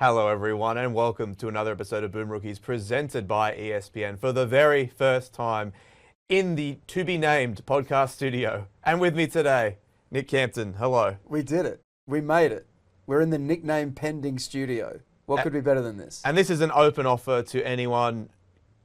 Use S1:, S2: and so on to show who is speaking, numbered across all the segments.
S1: Hello, everyone, and welcome to another episode of Boom Rookies presented by ESPN for the very first time in the to-be-named podcast studio. And with me today, Nick Campton. Hello.
S2: We did it. We made it. We're in the nickname pending studio. What could be better than this?
S1: And this is an open offer to anyone,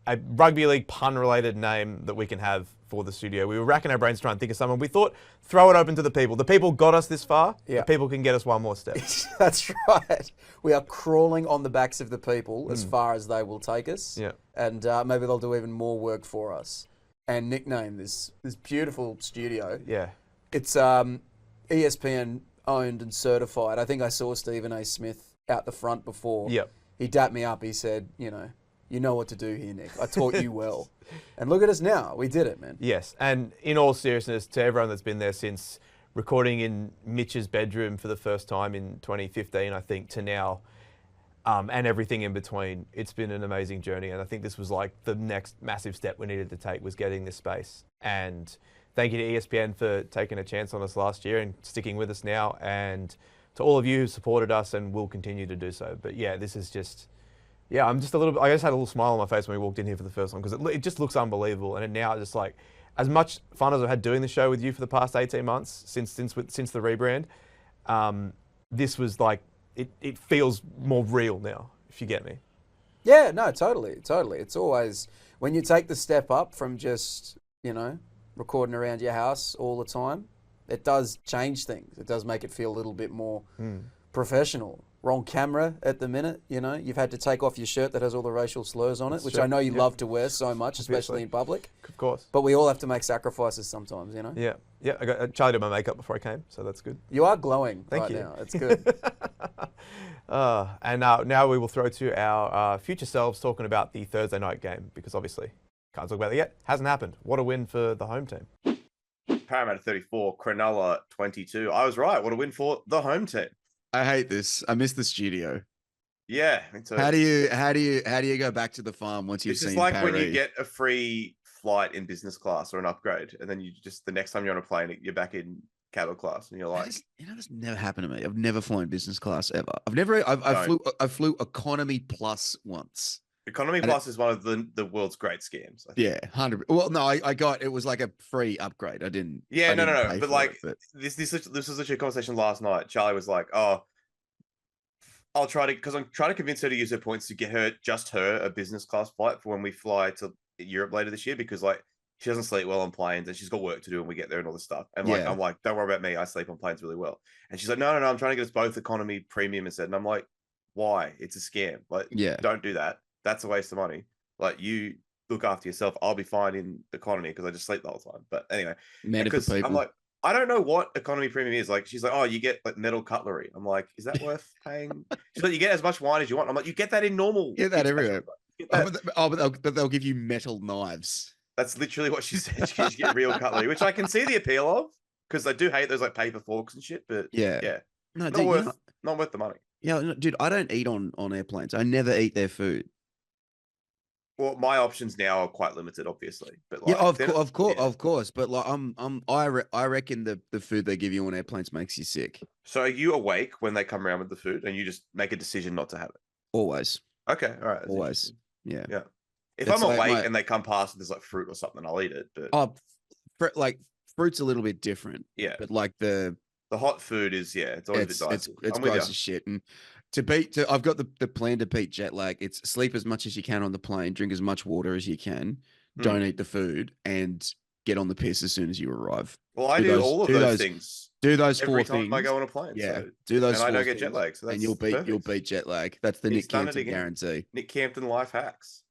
S1: a rugby league pun-related name that we can have for the studio. We were racking our brains trying to think of someone. We thought, throw it open to the people. The people got us this far.
S2: Yeah.
S1: The people can get us one more step.
S2: That's right. We are crawling on the backs of the people as far as they will take us.
S1: Yeah.
S2: And maybe they'll do even more work for us and nickname this beautiful studio.
S1: Yeah.
S2: It's ESPN owned and certified. I think I saw Stephen A. Smith out the front before.
S1: Yep.
S2: He dapped me up. He said, you know what to do here, Nick. I taught you well. And look at us now. We did it, man.
S1: Yes. And in all seriousness, to everyone that's been there since recording in Mitch's bedroom for the first time in 2015, I think, to now, and everything in between, it's been an amazing journey. And I think this was like the next massive step we needed to take, was getting this space. And thank you to ESPN for taking a chance on us last year and sticking with us now. And to all of you who supported us and will continue to do so. But yeah, this is just... Yeah, I'm just a little bit, I just had a little smile on my face when we walked in here for the first time because it just looks unbelievable. And now it's just like, as much fun as I've had doing the show with you for the past 18 months since the rebrand, this was like, it feels more real now, if you get me.
S2: Yeah, no, totally. It's always, when you take the step up from just, recording around your house all the time, it does change things. It does make it feel a little bit more professional. Wrong camera at the minute, You've had to take off your shirt that has all the racial slurs on it, which I know you love to wear so much, especially in public.
S1: Of course.
S2: But we all have to make sacrifices sometimes,
S1: Yeah. I got Charlie did my makeup before I came, so that's good.
S2: You are glowing
S1: Thank you.
S2: now. It's good.
S1: And now we will throw to our future selves talking about the Thursday night game, because obviously can't talk about it yet. Hasn't happened. What a win for the home team.
S3: Parramatta 34, Cronulla 22. I was right. What a win for the home team.
S4: I hate this. I miss the studio.
S3: Yeah, me too.
S4: How do you go back to the farm once you've
S3: It's
S4: seen
S3: just like
S4: Parry?
S3: when you get a free flight in business class or an upgrade, and then you just the next time you're on a plane, you're back in cattle class, and you're like,
S4: that's never happened to me. I've never flown business class ever. I flew economy plus once.
S3: Economy Plus is one of the world's great scams.
S4: Yeah, 100. Well, no, I got it was like a free upgrade. I didn't.
S3: Yeah,
S4: I
S3: no.
S4: didn't pay
S3: But
S4: for
S3: like
S4: it,
S3: this was literally a conversation last night. Charlie was like, "Oh, I'll try to," because I'm trying to convince her to use her points to get her a business class flight for when we fly to Europe later this year, because like she doesn't sleep well on planes and she's got work to do when we get there and all this stuff. And like I'm like, don't worry about me. I sleep on planes really well. And she's like, no. I'm trying to get us both economy premium instead. And I'm like, why? It's a scam. Like, don't do that. That's a waste of money. Like, you look after yourself. I'll be fine in economy because I just sleep the whole time. But anyway, because I'm like, I don't know what economy premium is. Like, she's like, oh, you get like metal cutlery. I'm like, is that worth paying? She's like, you get as much wine as you want. I'm like, you get that in normal.
S4: Get that everywhere. But they'll give you metal knives.
S3: That's literally what she said. You get real cutlery, which I can see the appeal of, because I do hate those like paper forks and shit. But yeah,
S4: no,
S3: not worth the money.
S4: Yeah, no, dude, I don't eat on airplanes. I never eat their food.
S3: Well, my options now are quite limited, obviously. But like,
S4: of course. But like, I reckon the food they give you on airplanes makes you sick.
S3: So are you awake when they come around with the food, and you just make a decision not to have it?
S4: Always.
S3: Okay, all right.
S4: Always. Yeah.
S3: If I'm awake and they come past and there's like fruit or something, I'll eat it. But
S4: like fruit's a little bit different.
S3: Yeah.
S4: But like the
S3: hot food is it's always a bit dicey.
S4: It's gross as shit. And I've got the plan to beat jet lag. It's sleep as much as you can on the plane, drink as much water as you can, don't eat the food, and get on the piss as soon as you arrive.
S3: Well, I do all of those things.
S4: Do those
S3: every
S4: 4 things.
S3: I go on a plane.
S4: Yeah.
S3: So,
S4: do those.
S3: And I don't get jet lag. So that's
S4: and you'll beat jet lag. That's the Nick Campton guarantee.
S3: Nick Campton life hacks.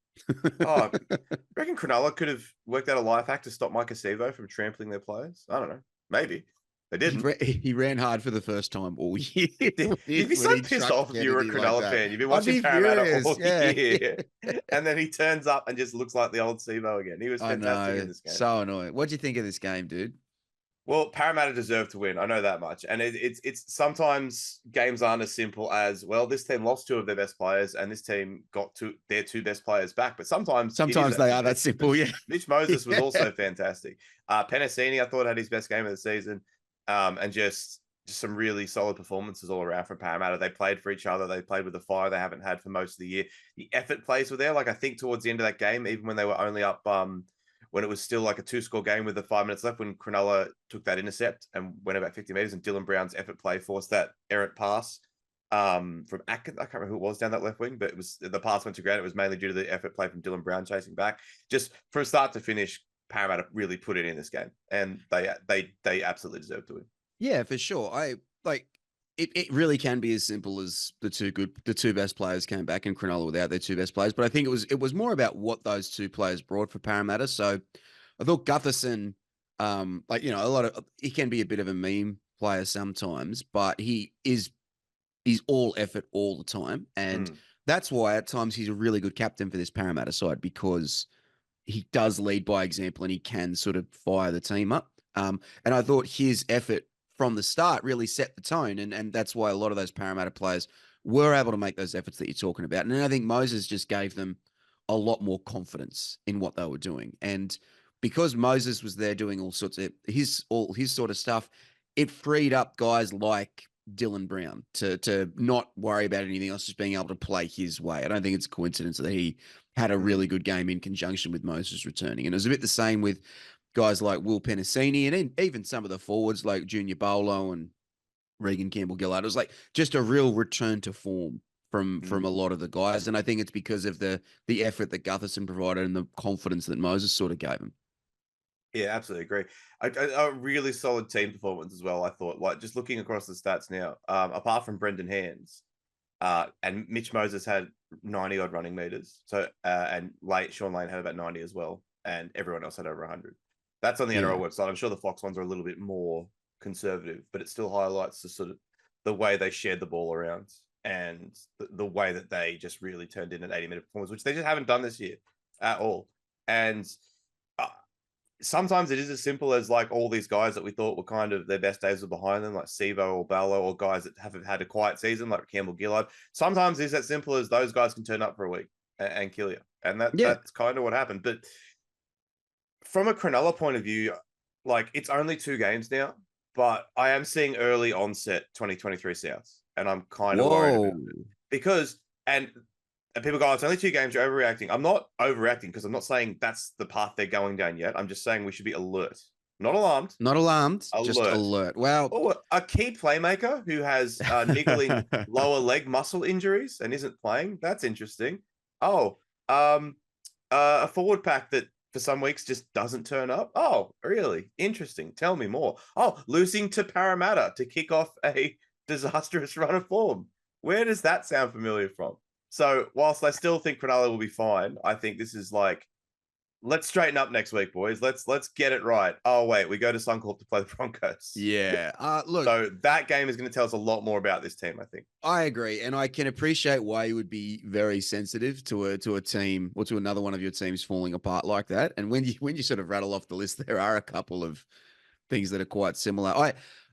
S3: Oh, I reckon Cronulla could have worked out a life hack to stop Mike Acevo from trampling their players. I don't know. Maybe. They didn't.
S4: He ran hard for the first time all year.
S3: You'd be so pissed off if you were a Cronulla fan. You've been watching Parramatta all year. And then he turns up and just looks like the old Sevo again. He was fantastic in this game.
S4: So annoying. What'd you think of this game, dude?
S3: Well, Parramatta deserved to win. I know that much. And it's sometimes games aren't as simple as, well, this team lost 2 of their best players and this team got their 2 best players back. But sometimes
S4: they are that simple, yeah.
S3: Mitch Moses was also fantastic. Penasini, I thought, had his best game of the season. And just, just some really solid performances all around from Parramatta. They played for each other. They played with the fire they haven't had for most of the year. The effort plays were there. Like I think towards the end of that game, even when they were only up, when it was still like a 2-score game with the 5 minutes left, when Cronulla took that intercept and went about 50 meters, and Dylan Brown's effort play forced that errant pass from Atkins. I can't remember who it was down that left wing, but it was the pass went to ground. It was mainly due to the effort play from Dylan Brown chasing back. Just from start to finish, Parramatta really put it in this game, and they absolutely deserve to win.
S4: Yeah, for sure. It really can be as simple as the two best players came back, and Cronulla without their two best players. But I think it was more about what those two players brought for Parramatta. So I thought Gutherson, he can be a bit of a meme player sometimes, but he's all effort all the time. And that's why at times he's a really good captain for this Parramatta side, because he does lead by example and he can sort of fire the team up. And I thought his effort from the start really set the tone. And that's why a lot of those Parramatta players were able to make those efforts that you're talking about. And then I think Moses just gave them a lot more confidence in what they were doing. And because Moses was there doing all sorts of his sort of stuff, it freed up guys like Dylan Brown to not worry about anything else, just being able to play his way. I don't think it's a coincidence that he had a really good game in conjunction with Moses returning. And it was a bit the same with guys like Will Penasini and even some of the forwards like Junior Bolo and Regan Campbell-Gillard. It was like just a real return to form from a lot of the guys. And I think it's because of the effort that Gutherson provided and the confidence that Moses sort of gave him.
S3: Yeah, absolutely agree. A really solid team performance as well, I thought. Like just looking across the stats now, apart from Brendan Hands, and Mitch Moses had 90 odd running meters. So and Sean Lane had about 90 as well, and everyone else had over 100. That's on the NRL website. I'm sure the Fox ones are a little bit more conservative, but it still highlights the sort of the way they shared the ball around and the way that they just really turned in an 80-minute performance, which they just haven't done this year at all. And sometimes it is as simple as like all these guys that we thought were kind of their best days were behind them, like Sivo or Ballo, or guys that haven't had a quiet season like Campbell-Gillard. Sometimes it's as simple as those guys can turn up for a week and kill you. And that's kind of what happened. But from a Cronulla point of view, like it's only 2 games now, but I am seeing early onset 2023 Souths, and I'm kind of worried about it because and people go, it's only 2 games, you're overreacting. I'm not overreacting because I'm not saying that's the path they're going down yet. I'm just saying we should be alert, not alarmed.
S4: Not alarmed, just alert. Wow.
S3: Oh, a key playmaker who has niggling lower leg muscle injuries and isn't playing. That's interesting. Oh, a forward pack that for some weeks just doesn't turn up. Oh, really? Interesting. Tell me more. Oh, losing to Parramatta to kick off a disastrous run of form. Where does that sound familiar from? So whilst I still think Cronulla will be fine, I think this is like, let's straighten up next week, boys. Let's get it right. Oh, wait, we go to Suncorp to play the Broncos.
S4: Yeah. Look.
S3: So that game is going to tell us a lot more about this team, I think.
S4: I agree. And I can appreciate why you would be very sensitive to a team or to another one of your teams falling apart like that. And when you sort of rattle off the list, there are a couple of things that are quite similar.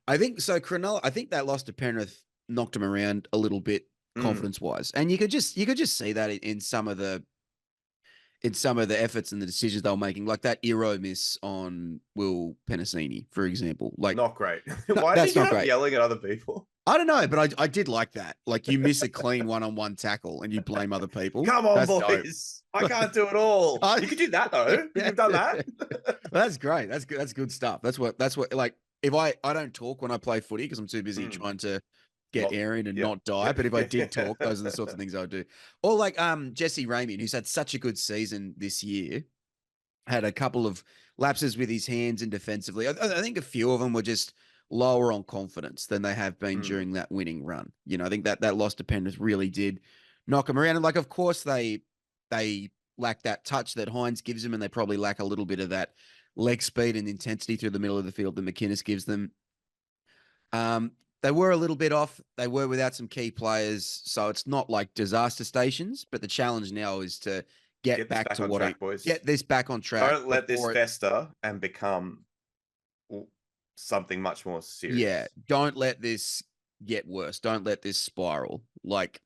S4: I think so. Cronulla, I think that loss to Penrith knocked them around a little bit confidence wise. And you could just see that in some of the efforts and the decisions they were making, like that Eero miss on Will Penasini, for example. Like
S3: not great. Why are you yelling at other people?
S4: I don't know, but I did like that. Like you miss a clean one-on-one tackle and you blame other people.
S3: Come on, boys. Dope. I can't do it all. You could do that though. You've done that.
S4: That's great. That's good. That's good stuff. That's what like if I don't talk when I play footy because I'm too busy trying to get airing and not die. But if I did talk, those are the sorts of things I would do. Or like Jesse Ramian, who's had such a good season this year, had a couple of lapses with his hands and defensively. I think a few of them were just lower on confidence than they have been during that winning run. You know, I think that loss to Penrith really did knock them around. And like, of course, they lack that touch that Hines gives them, and they probably lack a little bit of that leg speed and intensity through the middle of the field that McInnes gives them. They were a little bit off. They were without some key players. So it's not like disaster stations, but the challenge now is to get back to what
S3: track, boys.
S4: Get this back on track.
S3: Don't let this fester and become something much more serious.
S4: Yeah. Don't let this get worse. Don't let this spiral. Like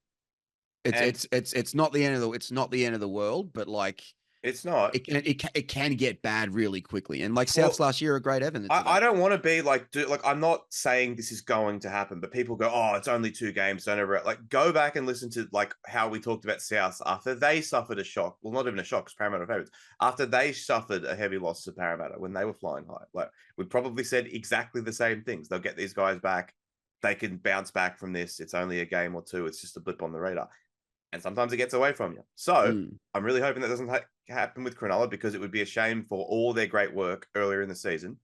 S4: it's not the end of the world, but like
S3: It's not.
S4: it can get bad really quickly. And like
S3: Well,
S4: Souths last year are great evidence of
S3: I
S4: that.
S3: don't want to be like, I'm not saying this is going to happen, but people go, oh, it's only 2 games. Don't ever like go back and listen to like how we talked about South after they suffered a shock. Well, not even a shock because Parramatta are favourites. After they suffered a heavy loss to Parramatta when they were flying high, like we probably said exactly the same things. They'll get these guys back. They can bounce back from this. It's only a game or two. It's just a blip on the radar. And sometimes it gets away from you. So I'm really hoping that doesn't happen with Cronulla because it would be a shame for all their great work earlier in the season,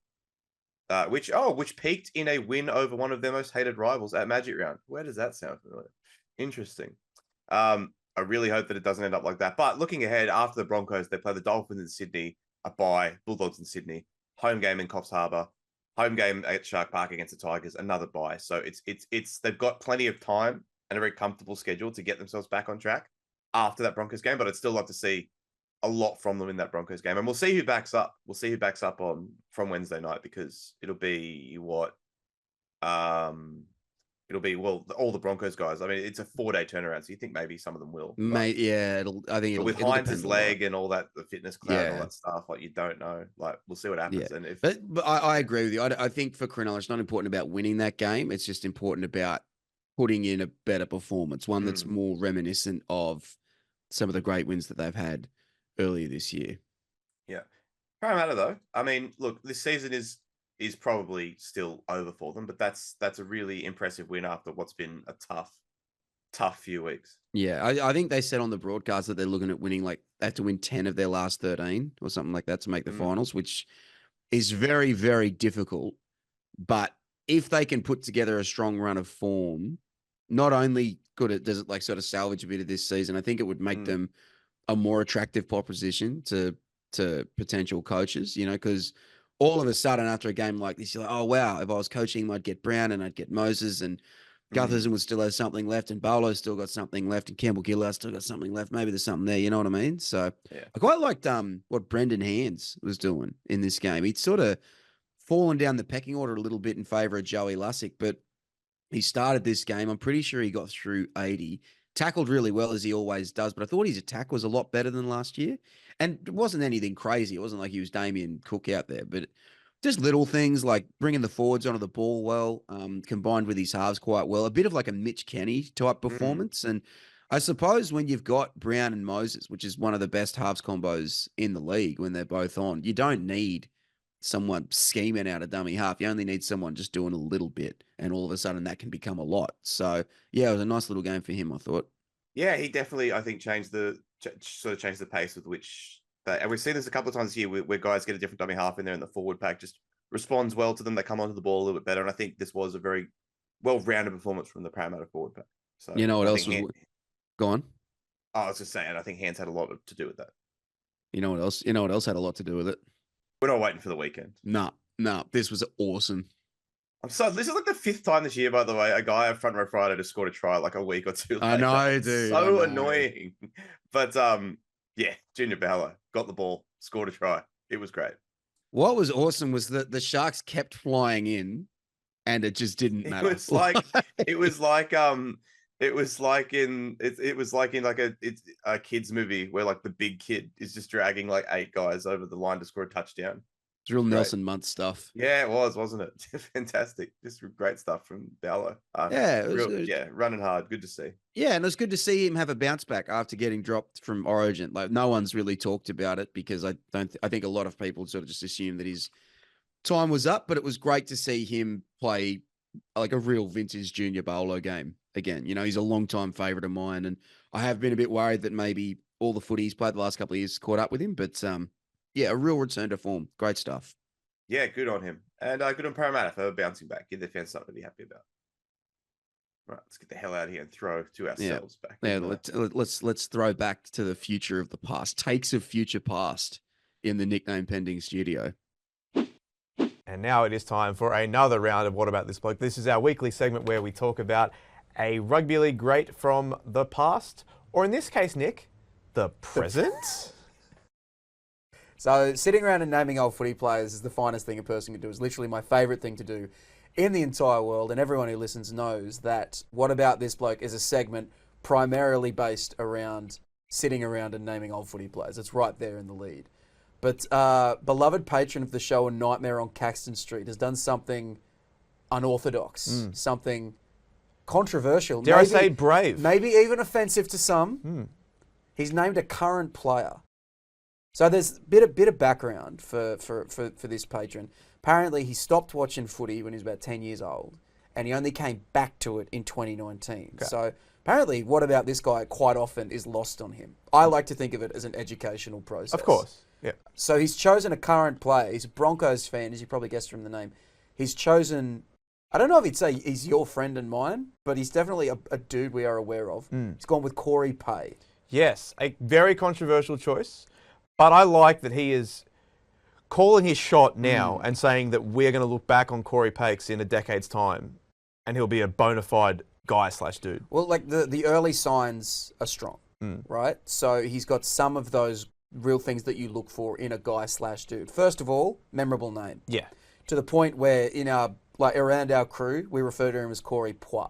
S3: which peaked in a win over one of their most hated rivals at Magic Round. Where does that sound familiar? Interesting. I really hope that it doesn't end up like that. But looking ahead, after the Broncos, they play the Dolphins in Sydney, a bye, Bulldogs in Sydney, home game in Coffs Harbour, home game at Shark Park against the Tigers, another bye. So it's they've got plenty of time and a very comfortable schedule to get themselves back on track after that Broncos game. But I'd still love to see a lot from them in that Broncos game. And we'll see who backs up. We'll see who backs up from Wednesday night because it'll be what? It'll be, well, all the Broncos guys. I mean, it's a 4-day turnaround, so you think maybe some of them will.
S4: Mate, yeah, I think
S3: with Hines' leg and all that, the fitness cloud and all that stuff, like you don't know. Like we'll see what happens.
S4: Yeah.
S3: And if
S4: but I agree with you. I think for Cronulla, it's not important about winning that game. It's just important about putting in a better performance, one that's more reminiscent of some of the great wins that they've had earlier this year.
S3: Yeah. Parramatta, though, I mean, look, this season is probably still over for them, but that's a really impressive win after what's been a tough few weeks.
S4: Yeah, I think they said on the broadcast that they're looking at winning, like they have to win 10 of their last 13 or something like that to make the finals, which is very, very difficult. But if they can put together a strong run of form, not only does it like sort of salvage a bit of this season, I think it would make them a more attractive proposition to potential coaches, you know, because all of a sudden after a game like this, you're like, oh, wow, if I was coaching him, I'd get Brown and I'd get Moses and Gutherson would still have something left and Bolo's still got something left and Campbell Gillard's still got something left. Maybe there's something there, you know what I mean? So I quite liked what Brendan Hands was doing in this game. He'd sort of fallen down the pecking order a little bit in favour of Joey Lussick, but he started this game. I'm pretty sure he got through 80. Tackled really well as he always does, but I thought his attack was a lot better than last year. And it wasn't anything crazy. It wasn't like he was Damien Cook out there, but just little things like bringing the forwards onto the ball well, combined with his halves quite well. A bit of like a Mitch Kenny type performance. And I suppose when you've got Brown and Moses, which is one of the best halves combos in the league when they're both on, you don't need someone scheming out a dummy half. You only need someone just doing a little bit, and all of a sudden that can become a lot. So yeah, it was a nice little game for him, I thought.
S3: Yeah, he definitely, I think, changed the pace with which and we've seen this a couple of times this year where guys get a different dummy half in there and the forward pack just responds well to them. They come onto the ball a little bit better, and I think this was a very well-rounded performance from the Parramatta forward pack. So
S4: you know what else was go on?
S3: I was just saying, I think Hands had a lot to do with that.
S4: You know what else? You know what else had a lot to do with it?
S3: We're not waiting for the weekend.
S4: No, this was awesome.
S3: This is like the 5th time this year, by the way, a guy at Front Row Friday just scored a try like a week or two later.
S4: I know, dude.
S3: So annoying. But yeah, Junior Bauer got the ball, scored a try. It was great.
S4: What was awesome was that the Sharks kept flying in, and it just didn't matter.
S3: It was like in a kids movie where like the big kid is just dragging like 8 guys over the line to score a touchdown.
S4: It's real Nelson Muntz stuff.
S3: Yeah, it was, wasn't it? Fantastic. Just great stuff from Bauer. Running hard. Good to see.
S4: Yeah, and it was good to see him have a bounce back after getting dropped from Origin. Like no one's really talked about it because I think a lot of people sort of just assumed that his time was up, but it was great to see him play like a real vintage Junior Bolo game again. You know, he's a long-time favourite of mine, and I have been a bit worried that maybe all the footy he's played the last couple of years caught up with him, but yeah, a real return to form. Great stuff.
S3: Yeah, good on him. And good on Parramatta for bouncing back. Give their fans something to be happy about. Right, let's get the hell out of here and throw to ourselves back.
S4: Yeah, let's throw back to the future of the past. Takes of future past in the Nickname Pending studio.
S1: And now it is time for another round of What About This Bloke. This is our weekly segment where we talk about a rugby league great from the past, or in this case, Nick, the present.
S2: So sitting around and naming old footy players is the finest thing a person can do. It's literally my favourite thing to do in the entire world, and everyone who listens knows that What About This Bloke is a segment primarily based around sitting around and naming old footy players. It's right there in the lead. But beloved patron of the show and Nightmare on Caxton Street has done something unorthodox, something controversial.
S1: Dare I say brave?
S2: Maybe even offensive to some. He's named a current player. So there's a bit of background for this patron. Apparently, he stopped watching footy when he was about 10 years old, and he only came back to it in 2019.
S1: Okay.
S2: So apparently, what about this guy quite often is lost on him. I like to think of it as an educational process.
S1: Of course. Yeah.
S2: So he's chosen a current player. He's a Broncos fan, as you probably guessed from the name. He's chosen, I don't know if he'd say he's your friend and mine, but he's definitely a dude we are aware of. He's gone with Corey Pay.
S1: Yes, a very controversial choice, but I like that he is calling his shot now and saying that we're going to look back on Corey Pakes in a decade's time and he'll be a bona fide guy/dude.
S2: Well, like the early signs are strong, right? So he's got some of those real things that you look for in a guy/dude. First of all, memorable name.
S1: Yeah.
S2: To the point where in our around our crew, we refer to him as Corey Poix.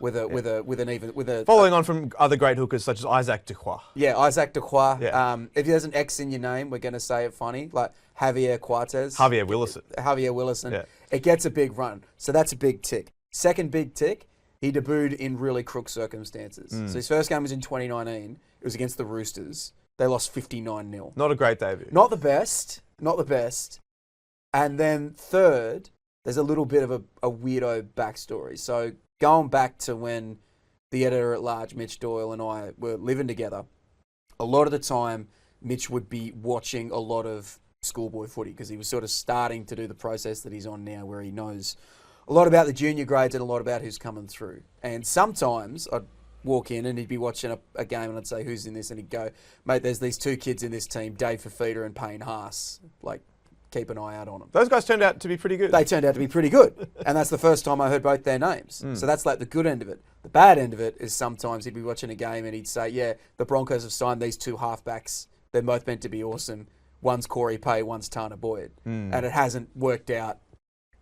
S2: With a
S1: Following on from other great hookers such as Isaac Ducroix.
S2: Yeah, Isaac Ducroix.
S1: Yeah.
S2: If there's an X in your name, we're going to say it funny, like Javier Cuartez.
S1: Javier Willison.
S2: Yeah. It gets a big run. So that's a big tick. Second big tick, he debuted in really crook circumstances. So his first game was in 2019. It was against the Roosters. They lost 59-0.
S1: Not a great debut.
S2: Not the best. And then third, there's a little bit of a weirdo backstory. So going back to when the editor-at-large, Mitch Doyle, and I were living together, a lot of the time, Mitch would be watching a lot of schoolboy footy because he was sort of starting to do the process that he's on now where he knows a lot about the junior grades and a lot about who's coming through. And sometimes I'd walk in and he'd be watching a game and I'd say, who's in this? And he'd go, mate, there's these two kids in this team, Dave Fafita and Payne Haas. Like, keep an eye out on them.
S1: Those guys turned out to be pretty good.
S2: They turned out to be pretty good. And that's the first time I heard both their names. So that's like the good end of it. The bad end of it is sometimes he'd be watching a game and he'd say, yeah, the Broncos have signed these two halfbacks. They're both meant to be awesome. One's Corey Pay, one's Tana Boyd. And it hasn't worked out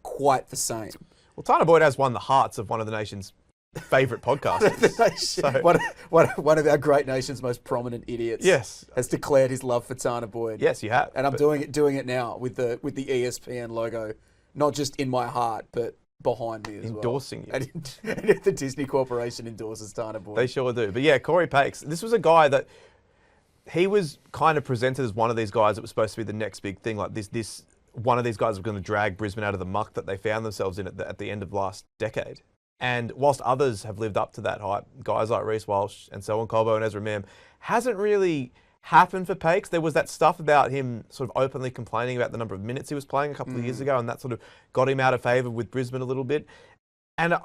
S2: quite the same.
S1: Well, Tana Boyd has won the hearts of one of the nation's favourite podcasters.
S2: One of our great nation's most prominent idiots has declared his love for Tana Boyd.
S1: Yes, you have.
S2: And I'm doing it now with the ESPN logo, not just in my heart, but behind me as
S1: endorsing
S2: well.
S1: you.
S2: And the Disney Corporation endorses Tana Boyd.
S1: They sure do. But yeah, Corey Pakes, this was a guy that he was kind of presented as one of these guys that was supposed to be the next big thing. Like this one of these guys was going to drag Brisbane out of the muck that they found themselves in at the end of last decade. And whilst others have lived up to that hype, guys like Reece Walsh and Selwyn Colbo and Ezra Mam, hasn't really happened for Pakes. There was that stuff about him sort of openly complaining about the number of minutes he was playing a couple of years ago, and that sort of got him out of favour with Brisbane a little bit. And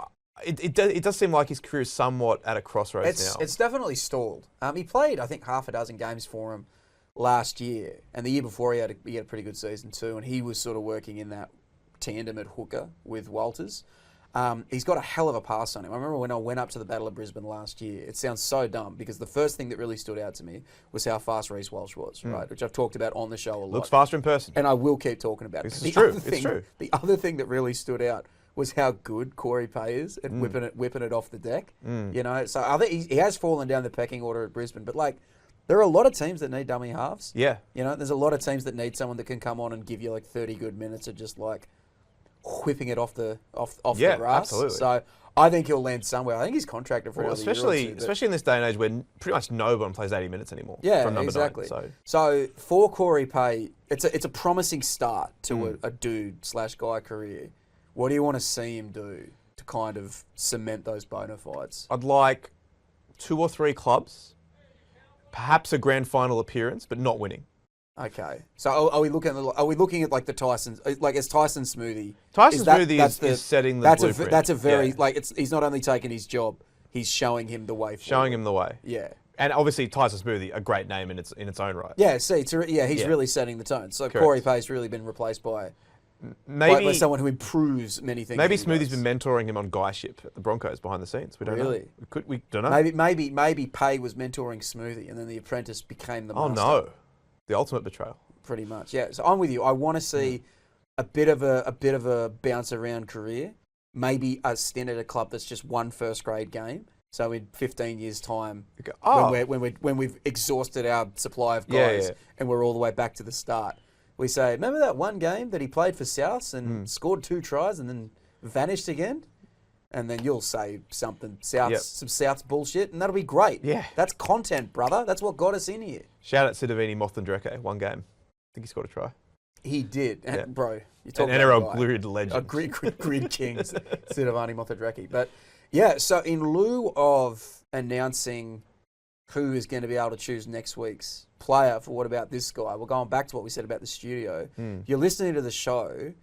S1: it does seem like his career is somewhat at a crossroads now.
S2: It's definitely stalled. He played, I think, half a dozen games for him last year, and the year before he had a pretty good season too, and he was sort of working in that tandem at hooker with Walters. He's got a hell of a pass on him. I remember when I went up to the Battle of Brisbane last year, it sounds so dumb because the first thing that really stood out to me was how fast Reece Walsh was, right? Which I've talked about on the show a lot.
S1: Looks faster in person.
S2: And I will keep talking about it.
S1: This is true. It's true.
S2: The other thing that really stood out was how good Corey Pay is at whipping it off the deck. You know, so I think he has fallen down the pecking order at Brisbane, but like, there are a lot of teams that need dummy halves.
S1: Yeah.
S2: You know, there's a lot of teams that need someone that can come on and give you like 30 good minutes of just like whipping it off the grass.
S1: Absolutely.
S2: So I think he'll land somewhere. I think he's contracted for another year or two,
S1: especially in this day and age when pretty much no one plays 80 minutes anymore.
S2: Yeah,
S1: from number
S2: exactly.
S1: 9,
S2: so for Corey Pay, it's a promising start to a dude/guy career. What do you want to see him do to kind of cement those bona fides?
S1: I'd like 2 or 3 clubs, perhaps a grand final appearance, but not winning.
S2: Okay, so are we looking at like the Tyson, like is Tyson Smoothie?
S1: Tyson Smoothie is setting the blueprint.
S2: That's a very he's not only taking his job, he's showing him the way forward.
S1: Showing him the way.
S2: Yeah.
S1: And obviously Tyson Smoothie, a great name in its own right.
S2: Yeah, he's really setting the tone. So
S1: Correct.
S2: Corey Pay's really been replaced by someone who improves many things.
S1: Maybe Smoothie's been mentoring him on guyship at the Broncos behind the scenes. We don't know. We don't know.
S2: Maybe Pay was mentoring Smoothie, and then the apprentice became the master.
S1: Oh no, the ultimate betrayal.
S2: Pretty much, yeah. So I'm with you. I want to see a bit of a bounce around career. Maybe a stint at a club that's just one first grade game, So in 15 years' time,
S1: Oh.
S2: when we've exhausted our supply of guys and we're all the way back to the start, we say, remember that one game that he played for Souths and scored 2 tries and then vanished again? And then you'll say something, some Souths bullshit, and that'll be great.
S1: Yeah.
S2: That's content, brother. That's what got us in here.
S1: Shout out Sidovini Mothlandreke, one game. I think he scored a try.
S2: He did. And
S1: Yeah.
S2: bro,
S1: An
S2: you're talking about
S1: NRL
S2: a guy.
S1: grid legend.
S2: A grid kings, Sidovani Mothlandreke. But yeah, so in lieu of announcing who is going to be able to choose next week's player for What About This Guy, we're going back to what we said about the studio. You're listening to the show,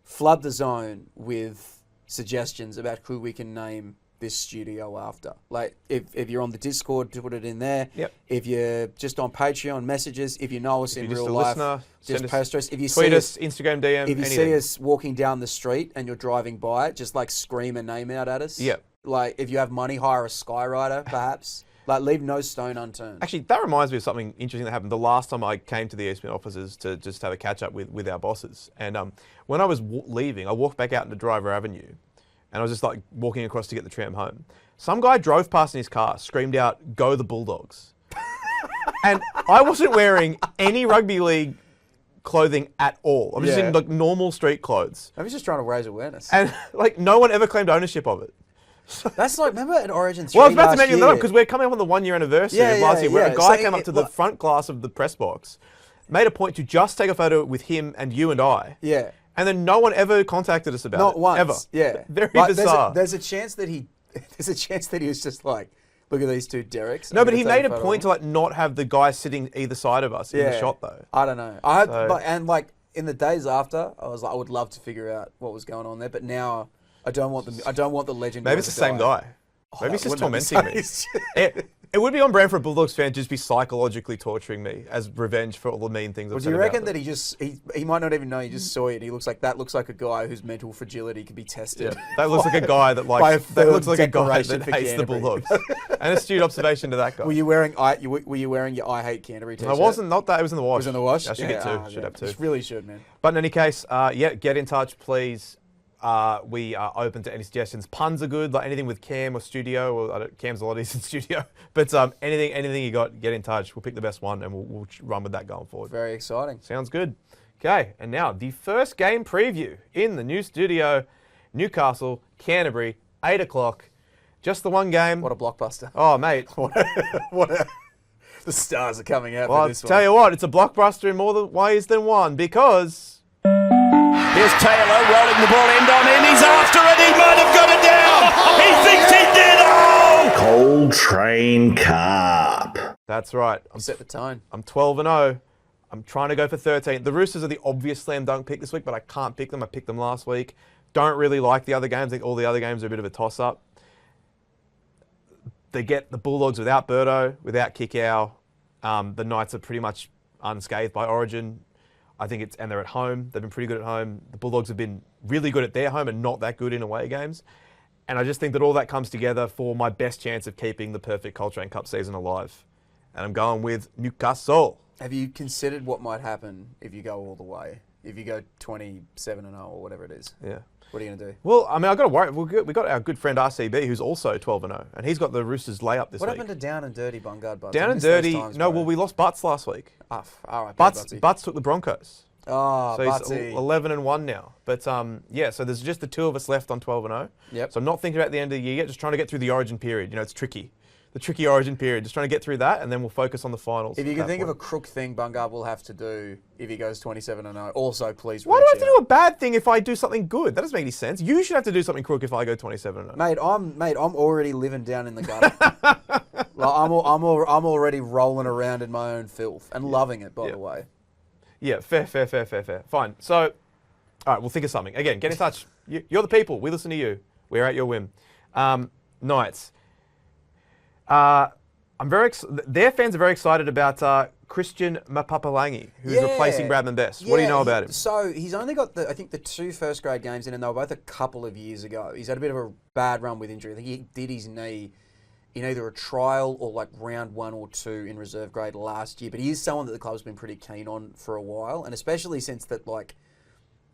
S2: flood the zone with suggestions about who we can name this studio after. Like, if you're on the Discord, put it in there.
S1: Yep.
S2: If you're just on Patreon, messages. If you know us in
S1: you're just
S2: real
S1: a
S2: life,
S1: listener,
S2: just
S1: send
S2: post us. If you
S1: Tweet
S2: see
S1: us, Instagram DM,
S2: if you
S1: anything.
S2: see us walking down the street and you're driving by, just like scream a name out at us.
S1: Yep.
S2: Like, if you have money, hire a Skyrider, perhaps. Like, leave no stone unturned.
S1: Actually, that reminds me of something interesting that happened the last time I came to the ESPN offices to just have a catch up with our bosses. And when I was leaving, I walked back out into Driver Avenue, and I was just like walking across to get the tram home. Some guy drove past in his car, screamed out, "Go the Bulldogs." And I wasn't wearing any rugby league clothing at all. I'm just in like normal street clothes.
S2: I was just trying to raise awareness.
S1: And like no one ever claimed ownership of it.
S2: That's like, remember at Origin 3
S1: Well, I was about to
S2: last
S1: mention
S2: year?
S1: that because we're coming up on the 1 year anniversary of last year, where a guy came up to the front glass of the press box, made a point to just take a photo with him and you and I.
S2: Yeah.
S1: And then no one ever contacted us about it.
S2: Not once.
S1: Ever.
S2: Yeah.
S1: Very
S2: Like,
S1: bizarre.
S2: There's a chance that he was just like, look at these 2 Derricks.
S1: No,
S2: I'm
S1: but
S2: gonna
S1: he
S2: take
S1: made a
S2: photo
S1: point to
S2: of
S1: like not have the guy sitting either side of us in the shot though.
S2: I don't know. And like in the days after, I was like, I would love to figure out what was going on there. But now I don't want the legend.
S1: Maybe it's the same guy. Maybe he's just tormenting me.
S2: me.
S1: It would be on brand for a Bulldogs fan to just be psychologically torturing me as revenge for all the mean things I've
S2: Well, do
S1: said
S2: you
S1: about
S2: reckon
S1: them.
S2: that he might not even know he just saw it and he looks like a guy whose mental fragility could be tested?
S1: Yeah, that looks like a guy that
S2: by a
S1: likes. That looks
S2: third
S1: like a guy
S2: declaration
S1: that
S2: for
S1: hates the
S2: Canterbury.
S1: Bulldogs. An astute observation to that guy.
S2: Were you wearing your I hate Canterbury t-shirt?
S1: I wasn't. Not that. It was in the wash.
S2: It was in the wash?
S1: I should get 2. Should have 2.
S2: Just really should, man.
S1: But in any case, get in touch, please. We are open to any suggestions. Puns are good, like anything with Cam or studio. Or Cam's a lot easier in studio. But anything you got, get in touch. We'll pick the best one and we'll run with that going forward.
S2: Very exciting.
S1: Sounds good. Okay, and now the first game preview in the new studio, Newcastle, Canterbury, 8 o'clock. Just the one game.
S2: What a blockbuster.
S1: Oh, mate.
S2: The stars are coming out
S1: Well,
S2: for
S1: I'll
S2: this
S1: tell
S2: one.
S1: you what, it's a blockbuster in more ways than one because...
S5: Here's Taylor rolling the ball end on end. He's after it. He might have got it down. He thinks he did. Oh!
S6: Coltrane Cup.
S1: That's right.
S2: Set the tone.
S1: I'm 12-0. I'm trying to go for 13. The Roosters are the obvious slam dunk pick this week, but I can't pick them. I picked them last week. Don't really like the other games. I think all the other games are a bit of a toss-up. They get the Bulldogs without Birdo, without Kickow. The Knights are pretty much unscathed by Origin. I think and they're at home. They've been pretty good at home. The Bulldogs have been really good at their home and not that good in away games. And I just think that all that comes together for my best chance of keeping the perfect Coltrane Cup season alive. And I'm going with Newcastle.
S2: Have you considered what might happen if you go all the way? If you go 27-0 or whatever it is?
S1: Yeah.
S2: What are you going to do?
S1: Well, I mean, I've got to worry. We got our good friend RCB, who's also 12-0, and he's got the Roosters layup this
S2: What
S1: week.
S2: happened to Down and Dirty, Bungard Butts?
S1: Down
S2: I
S1: and
S2: miss those
S1: dirty.
S2: times,
S1: No,
S2: bro.
S1: well, we lost Butts last week.
S2: All right,
S1: Butts took the Broncos.
S2: Oh,
S1: So he's
S2: Butsy.
S1: 11-1 now. But yeah, so there's just the 2 of us left on 12-0.
S2: Yep.
S1: So I'm not thinking about the end of the year yet, just trying to get through the Origin period. You know, it's tricky. The tricky Origin period. Just trying to get through that, and then we'll focus on the finals.
S2: If you
S1: at
S2: can
S1: that
S2: think of a
S1: point.
S2: crook thing Bungard will have to do if he goes 27-0, also please
S1: Why do I
S2: reach
S1: have to do
S2: out.
S1: a bad thing if I do something good? That doesn't make any sense. You should have to do something crook if I go 27-0.
S2: Mate, I'm already living down in the gutter. Like, I'm already rolling around in my own filth and loving it, by the way.
S1: Yeah, fair. Fine. So, all right, we'll think of something. Again, get in touch. You're the people. We listen to you. We're at your whim. Knights. Their fans are very excited about Christian Mapapalangi, who's replacing Bradman Best. What do you know about him?
S2: So he's only got I think the 2 first grade games in, and they were both a couple of years ago. He's had a bit of a bad run with injury. I think he did his knee in either a trial or like round 1 or 2 in reserve grade last year. But he is someone that the club's been pretty keen on for a while, and especially since that, like,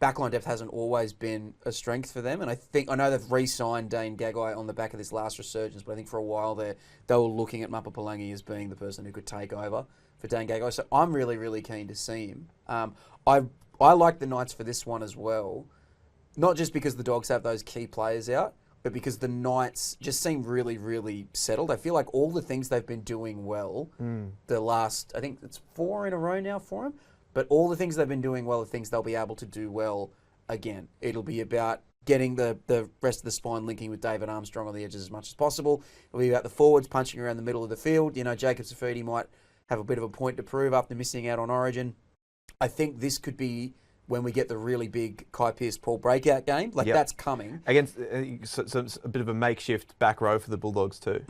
S2: backline depth hasn't always been a strength for them. And I know they've re-signed Dane Gagai on the back of this last resurgence, but I think for a while there, they were looking at Mapapalangi as being the person who could take over for Dane Gagai. So I'm really, really keen to see him. I like the Knights for this one as well, not just because the Dogs have those key players out, but because the Knights just seem really, really settled. I feel like all the things they've been doing well the last, I think it's 4 in a row now for them, but all the things they've been doing well are things they'll be able to do well again. It'll be about getting the rest of the spine linking with David Armstrong on the edges as much as possible. It'll be about the forwards punching around the middle of the field. You know, Jacob Safidi might have a bit of a point to prove after missing out on Origin. I think this could be when we get the really big Kai Pearce-Paul breakout game. That's coming.
S1: Against a bit of a makeshift back row for the Bulldogs too.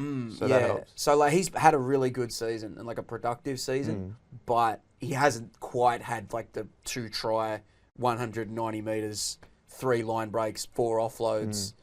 S1: That helps.
S2: So he's had a really good season and a productive season, but he hasn't quite had the 2-try, 190 metres, 3 line breaks, 4 offloads,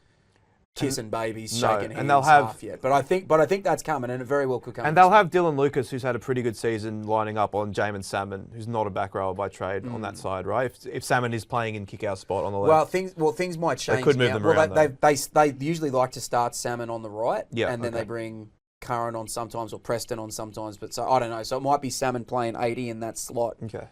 S2: kissing babies, shaking hands,
S1: and they'll have
S2: half yet. But I think that's coming, and it very well could come.
S1: And they'll have Dylan Lucas, who's had a pretty good season, lining up on Jamin Salmon, who's not a back rower by trade on that side, right? If Salmon is playing in kick-out spot on the left,
S2: things might change.
S1: They could move them around.
S2: They usually like to start Salmon on the right, and then they bring Curran on sometimes or Preston on sometimes. But so I don't know. So it might be Salmon playing 80 in that slot.
S1: Okay.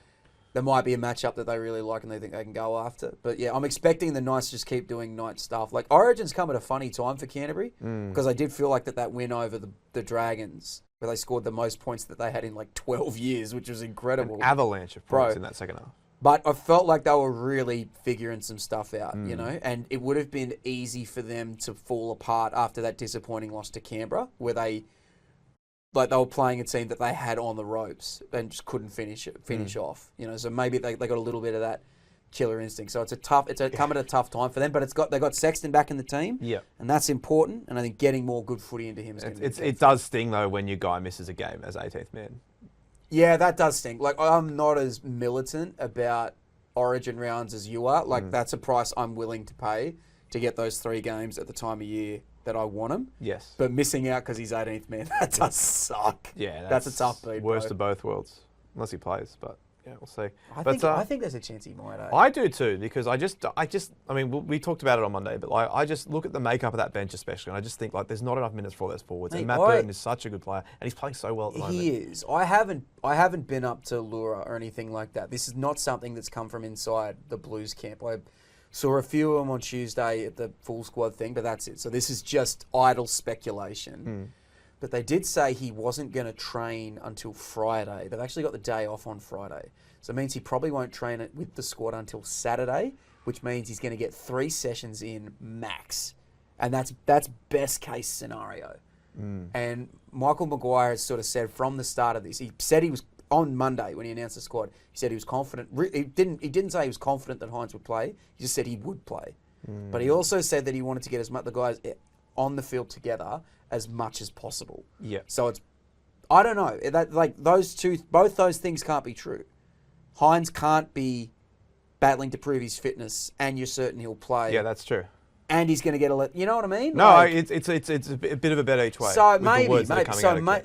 S2: There might be a matchup that they really like and they think they can go after. But yeah, I'm expecting the Knights to just keep doing Knight stuff. Origin's come at a funny time for Canterbury because I did feel like that win over the Dragons, where they scored the most points that they had in 12 years, which was incredible.
S1: An avalanche of points in that second half.
S2: But I felt like they were really figuring some stuff out, you know, and it would have been easy for them to fall apart after that disappointing loss to Canberra, where they were playing a team that they had on the ropes and just couldn't finish off, you know. So maybe they got a little bit of that killer instinct. So it's come at a tough time for them. But they got Sexton back in the team, and that's important. And I think getting more good footy into him is going to be
S1: it does sting though when your guy misses a game as 18th man.
S2: Yeah, that does sting. I'm not as militant about Origin rounds as you are. That's a price I'm willing to pay to get those 3 games at the time of year that I want him.
S1: Yes.
S2: But missing out because he's 18th man, that does suck.
S1: Yeah,
S2: that's a tough beat.
S1: Worst of both worlds, unless he plays. But yeah, we'll see.
S2: I think there's a chance he might.
S1: I do too, because I mean, we talked about it on Monday, but I just look at the makeup of that bench especially, and I just think there's not enough minutes for all those forwards. And Matt Burton is such a good player, and he's playing so well at the moment.
S2: He is. I haven't been up to Lura or anything like that. This is not something that's come from inside the Blues camp. I saw a few of them on Tuesday at the full squad thing, but that's it. So this is just idle speculation. But they did say he wasn't going to train until Friday. They've actually got the day off on Friday. So it means he probably won't train it with the squad until Saturday, which means he's going to get 3 sessions in max. And that's best case scenario. And Michael Maguire has sort of said from the start of this, he said he was on Monday when he announced the squad, he said he was confident. He didn't say he was confident that Hines would play. He just said he would play. But he also said that he wanted to get as much the guys on the field together as much as possible.
S1: Yeah.
S2: So it's, I don't know, both those things can't be true. Hines can't be battling to prove his fitness, and you're certain he'll play.
S1: Yeah, that's true.
S2: And he's going to get you know what I mean?
S1: No, it's a bit of a bet each way.
S2: So maybe.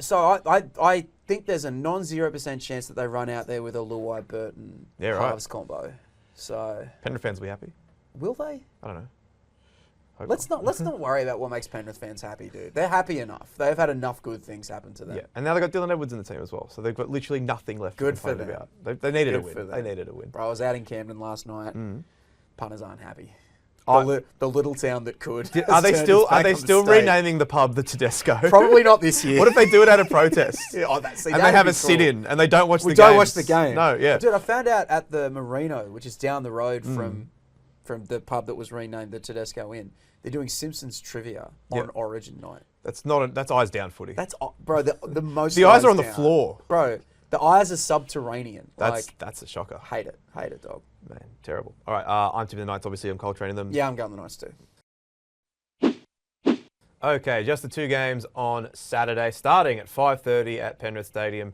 S2: So I think there's a non-0% chance that they run out there with a Luai Burton halves combo. So
S1: Penrith fans will be happy.
S2: Will they?
S1: I don't know.
S2: Let's not worry about what makes Penrith fans happy, dude. They're happy enough. They've had enough good things happen to them.
S1: Yeah, and now they've got Dylan Edwards in the team as well, so they've got literally nothing left.
S2: Good
S1: to
S2: for
S1: complain
S2: them.
S1: about. They needed a win. They needed a win.
S2: Bro, I was out in Camden last night. Punters aren't happy.
S1: The
S2: little town that could.
S1: Are they still renaming the pub the Tedesco?
S2: Probably not this year.
S1: What if they do it at a protest?
S2: They
S1: have a sit-in and they don't watch the game.
S2: Don't watch the game.
S1: No, yeah.
S2: Dude, I found out at the Merino, which is down the road from the pub that was renamed the Tedesco Inn, they're doing Simpsons trivia on Origin night.
S1: That's eyes down footy.
S2: That's bro. The most.
S1: The eyes are on the floor,
S2: bro. The eyes are subterranean.
S1: That's a shocker.
S2: Hate it, dog.
S1: Man, terrible. All right, I'm tipping the Knights. Obviously, I'm cold training them.
S2: Yeah, I'm going the Knights too.
S1: Okay, just the 2 games on Saturday, starting at 5:30 at Penrith Stadium.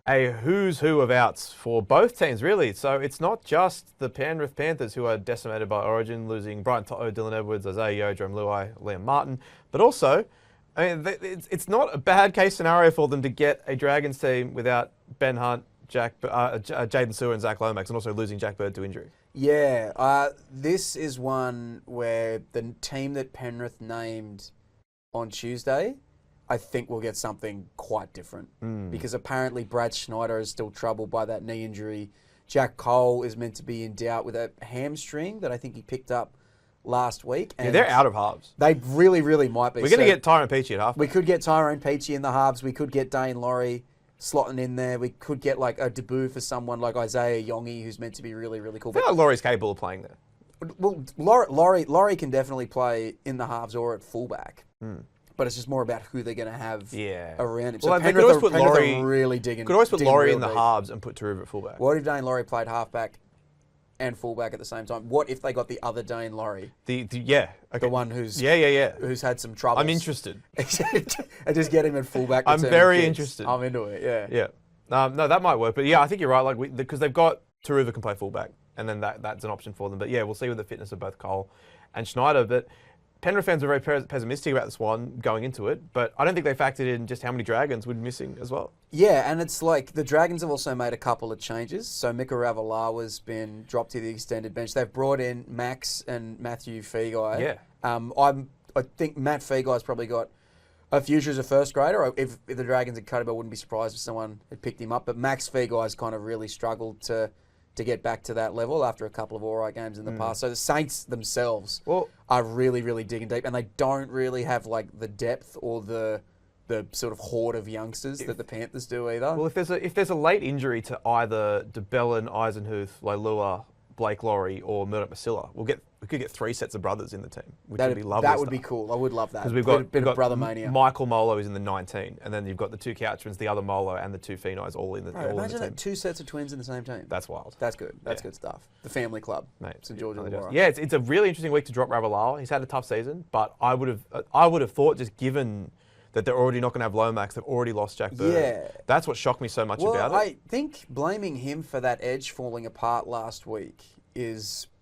S1: A who's who of outs for both teams, really. So it's not just the Penrith Panthers who are decimated by Origin, losing Brian To'o, Dylan Edwards, Isaiah Yeo, Jerome Luai, Liam Martin, but also, I mean, it's not a bad case scenario for them to get a Dragons team without Ben Hunt, Jaden Sewer and Zach Lomax, and also losing Jack Bird to injury.
S2: Yeah, this is one where the team that Penrith named on Tuesday, I think will get something quite different. Because apparently Brad Schneider is still troubled by that knee injury. Jack Cole is meant to be in doubt with a hamstring that I think he picked up last week.
S1: Yeah, they're out of halves.
S2: They really, really might be.
S1: We're going to get Tyrone Peachey at half.
S2: We could get Tyrone Peachey in the halves. We could get Dane Laurie slotting in there. We could get like a debut for someone like Isaiah Yongi, who's meant to be really, really cool.
S1: I feel like Laurie's capable of playing there.
S2: Well, Laurie can definitely play in the halves or at fullback. But it's just more about who they're going to have around him. So
S1: Well, they could
S2: Penrith,
S1: always put
S2: Penrith
S1: Laurie.
S2: are really digging.
S1: Could always put
S2: digging
S1: Laurie
S2: real
S1: in the
S2: deep.
S1: halves and put Taruva at fullback.
S2: What if Dane Laurie played halfback and fullback at the same time? What if they got the other Dane Laurie,
S1: Okay.
S2: the one who's
S1: who's
S2: had some trouble?
S1: I'm interested.
S2: And just get him at fullback.
S1: I'm
S2: returning
S1: very
S2: kicks.
S1: interested.
S2: I'm into it. Yeah.
S1: Yeah. No, that might work. But yeah, I think you're right. Like because they've got Taruva can play fullback, and then that's an option for them. But yeah, we'll see with the fitness of both Cole and Schneider. But Penrith fans are very pessimistic about this one going into it, but I don't think they factored in just how many Dragons would be missing as well.
S2: Yeah, and it's like the Dragons have also made a couple of changes. So Mika Ravalawa's been dropped to the extended bench. They've brought in Max and Matthew Feagai.
S1: Yeah.
S2: I think Matt Feagai's probably got a future as a first grader. If the Dragons had cut him, I wouldn't be surprised if someone had picked him up. But Max Feagai's kind of really struggled to get back to that level after a couple of all right games in the past. So the Saints themselves are really, really digging deep, and they don't really have like the depth or the sort of horde of youngsters that the Panthers do either.
S1: Well, if there's a late injury to either DeBellin, Eisenhuth, Leilua, Blake Laurie, or Murdoch Masilla, we could get 3 sets of brothers in the team, which would be lovely.
S2: That would be cool. I would love that.
S1: Because we've got,
S2: a bit of brother mania.
S1: Michael Molo is in the 19, and then you've got the 2 Couchmans, the other Molo, and the 2 Phenais all in the
S2: Bro,
S1: all
S2: imagine
S1: in the
S2: that
S1: team.
S2: 2 sets of twins in the same team.
S1: That's wild.
S2: That's good. That's good stuff. The family club,
S1: Mate,
S2: St George
S1: really
S2: Illawarra.
S1: Yeah, it's a really interesting week to drop Ravalawa. He's had a tough season, but I would have thought, just given that they're already not going to have Lomax, they've already lost Jack Bird.
S2: Yeah.
S1: That's what shocked me so much about it.
S2: I think blaming him for that edge falling apart last week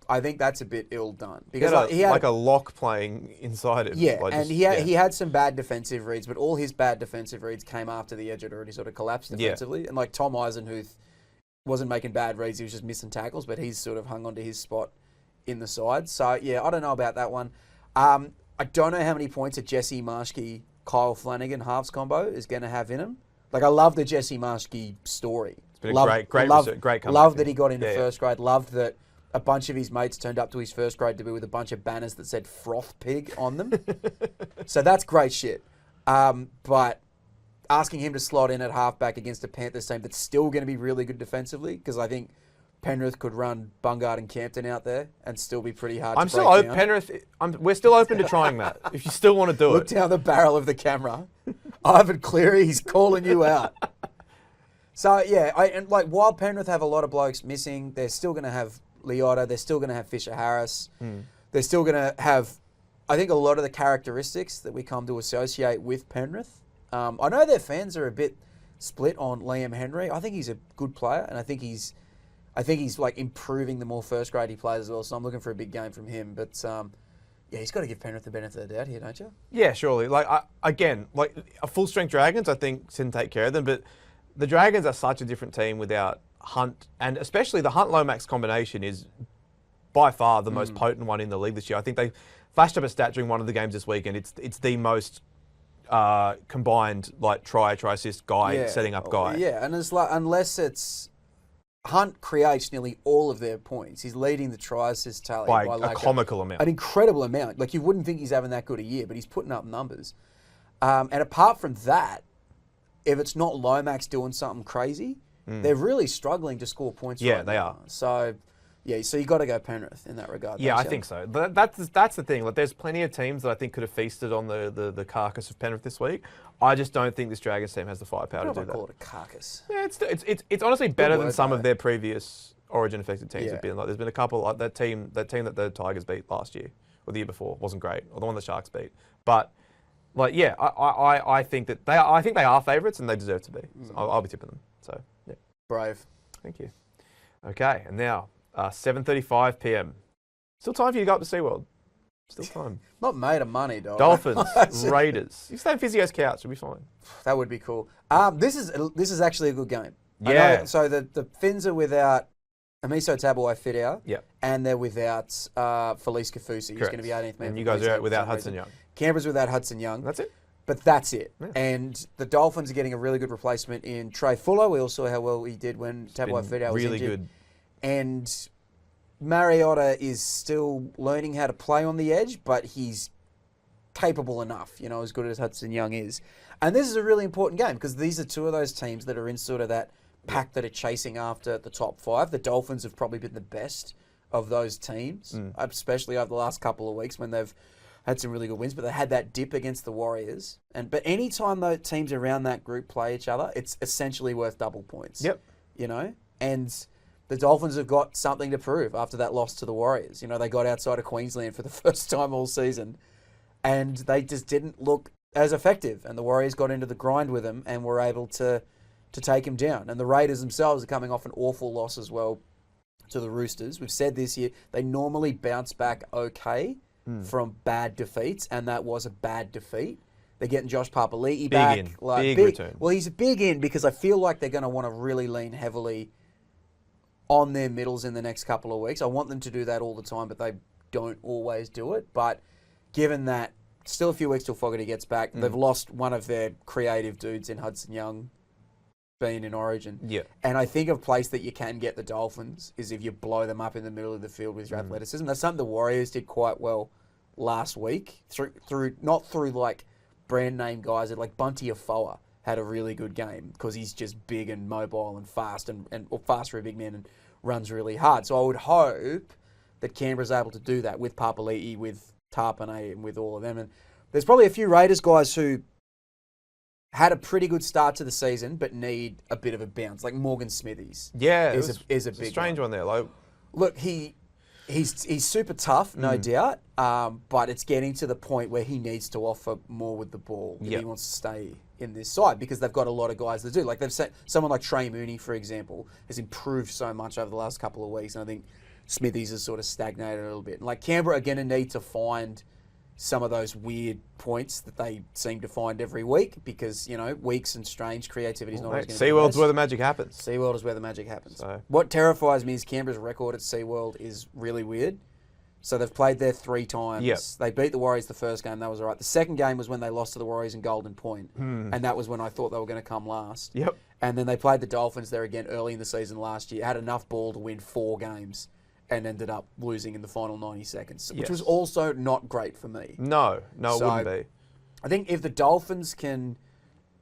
S2: I think that's a bit ill done. Because
S1: He had a lock playing inside him.
S2: Yeah, and he had some bad defensive reads, but all his bad defensive reads came after the edge had already sort of collapsed defensively. And like Tom Eisenhuth wasn't making bad reads, he was just missing tackles, but he's sort of hung on to his spot in the side. So yeah, I don't know about that one. I don't know how many points a Jesse Marshke, Kyle Flanagan halves combo is going to have in him. Like I love the Jesse Marshke story.
S1: It's been a great comeback.
S2: Love that he got into first grade. Loved that a bunch of his mates turned up to his first grade debut with a bunch of banners that said Froth Pig on them. So that's great shit. But asking him to slot in at halfback against a Panthers team that's still going to be really good defensively, because I think Penrith could run Bungard and Campton out there and still be pretty hard to break down.
S1: Penrith, we're still open to trying that, if you still want to do
S2: Look
S1: it.
S2: down the barrel of the camera. Ivan Cleary, he's calling you out. So, yeah, while Penrith have a lot of blokes missing, they're still going to have Leota, they're still going to have Fisher Harris. They're still going to have, I think, a lot of the characteristics that we come to associate with Penrith. I know their fans are a bit split on Liam Henry. I think he's a good player, and I think he's like improving the more first grade he plays as well. So I'm looking for a big game from him. But yeah, he's got to give Penrith the benefit of the doubt here, don't you?
S1: Yeah, surely. Like again, like a full strength Dragons, I think can take care of them. But the Dragons are such a different team without Hunt, and especially the Hunt Lomax combination is by far the most potent one in the league this year. I think they flashed up a stat during one of the games this week, and it's the most combined like try assist guy setting up guy.
S2: Yeah, and it's like unless it's Hunt creates nearly all of their points. He's leading the try assist tally
S1: by
S2: like
S1: a comical amount.
S2: An incredible amount. Like you wouldn't think he's having that good a year, but he's putting up numbers. And apart from that, if it's not Lomax doing something crazy, they're really struggling to score points.
S1: Yeah,
S2: right
S1: they
S2: now.
S1: are.
S2: So, yeah, so you got to go Penrith in that regard.
S1: Yeah, I
S2: don't you?
S1: think so. But that's the thing. Like, there's plenty of teams that I think could have feasted on the carcass of Penrith this week. I just don't think this Dragons team has the firepower to do that.
S2: Call it a carcass.
S1: Yeah, it's honestly better than
S2: word,
S1: some
S2: though.
S1: of their previous Origin affected teams
S2: Yeah.
S1: have been. Like, there's been a couple like that team that the Tigers beat last year or the year before wasn't great, or the one the Sharks beat. But like, yeah, I think that they are favourites and they deserve to be. So I'll be tipping them. So yeah,
S2: Brave.
S1: thank you. Okay, and now 7:35 p.m. Still time for you to go up to SeaWorld. Still time.
S2: Not made of money, dog.
S1: Dolphins, Raiders. You stay on Physio's couch, you'll be fine.
S2: That would be cool. This is actually a good game.
S1: Yeah.
S2: So the Finns are without Amiso Tabuai-Fidow.
S1: Yep.
S2: And they're without Felice Kafusi, who's going to be 18th man.
S1: And
S2: for
S1: you guys are
S2: Queensland
S1: out
S2: for
S1: without
S2: some
S1: Hudson
S2: reason.
S1: Young.
S2: Canberra's without Hudson Young.
S1: That's it.
S2: But that's it.
S1: Yeah.
S2: And the Dolphins are getting a really good replacement in Trey Fuller. We all saw how well he did when Tabuai-Fidow was
S1: really
S2: injured.
S1: good.
S2: And Mariota is still learning how to play on the edge, but he's capable enough, as good as Hudson Young is. And this is a really important game because these are two of those teams that are in sort of that pack that are chasing after the top 5. The Dolphins have probably been the best of those teams, especially over the last couple of weeks when they've had some really good wins, but they had that dip against the Warriors. But any time those teams around that group play each other, it's essentially worth double points.
S1: Yep.
S2: And the Dolphins have got something to prove after that loss to the Warriors. They got outside of Queensland for the first time all season, and they just didn't look as effective. And the Warriors got into the grind with them and were able to take him down. And the Raiders themselves are coming off an awful loss as well to the Roosters. We've said this year, they normally bounce back okay from bad defeats, and that was a bad defeat. They're getting Josh Papali'i back.
S1: Big return.
S2: Well, he's a big in because I feel like they're going to want to really lean heavily on their middles in the next couple of weeks. I want them to do that all the time, but they don't always do it. But given that still a few weeks till Fogarty gets back, they've lost one of their creative dudes in Hudson Young being in Origin.
S1: Yeah.
S2: And I think a place that you can get the Dolphins is if you blow them up in the middle of the field with your athleticism. That's something the Warriors did quite well last week through not through like brand name guys, like Bunty Afoa had a really good game because he's just big and mobile and fast and fast for a big man and runs really hard. So I would hope that Canberra's able to do that with Papali'i, with Tarpanay, and with all of them. And there's probably a few Raiders guys who had a pretty good start to the season but need a bit of a bounce, like Morgan Smithies.
S1: Yeah,
S2: is a big
S1: strange one there. Like,
S2: look, he's super tough, no doubt, but it's getting to the point where he needs to offer more with the ball if he wants to stay in this side because they've got a lot of guys that do. Like they've said, someone like Trey Mooney, for example, has improved so much over the last couple of weeks, and I think Smithies has sort of stagnated a little bit. Like Canberra are going to need to find some of those weird points that they seem to find every week because, weeks and strange creativity is not always going to be
S1: SeaWorld's where the magic happens.
S2: SeaWorld is where the magic happens.
S1: So.
S2: What terrifies me is Canberra's record at SeaWorld is really weird. So they've played there 3 times.
S1: Yep.
S2: They beat the Warriors the first game. That was all right. The second game was when they lost to the Warriors in Golden Point. And that was when I thought they were going to come last.
S1: Yep.
S2: And then they played the Dolphins there again early in the season last year. Had enough ball to win 4 games and ended up losing in the final 90 seconds, which was also not great for me.
S1: No, it wouldn't be.
S2: I think if the Dolphins can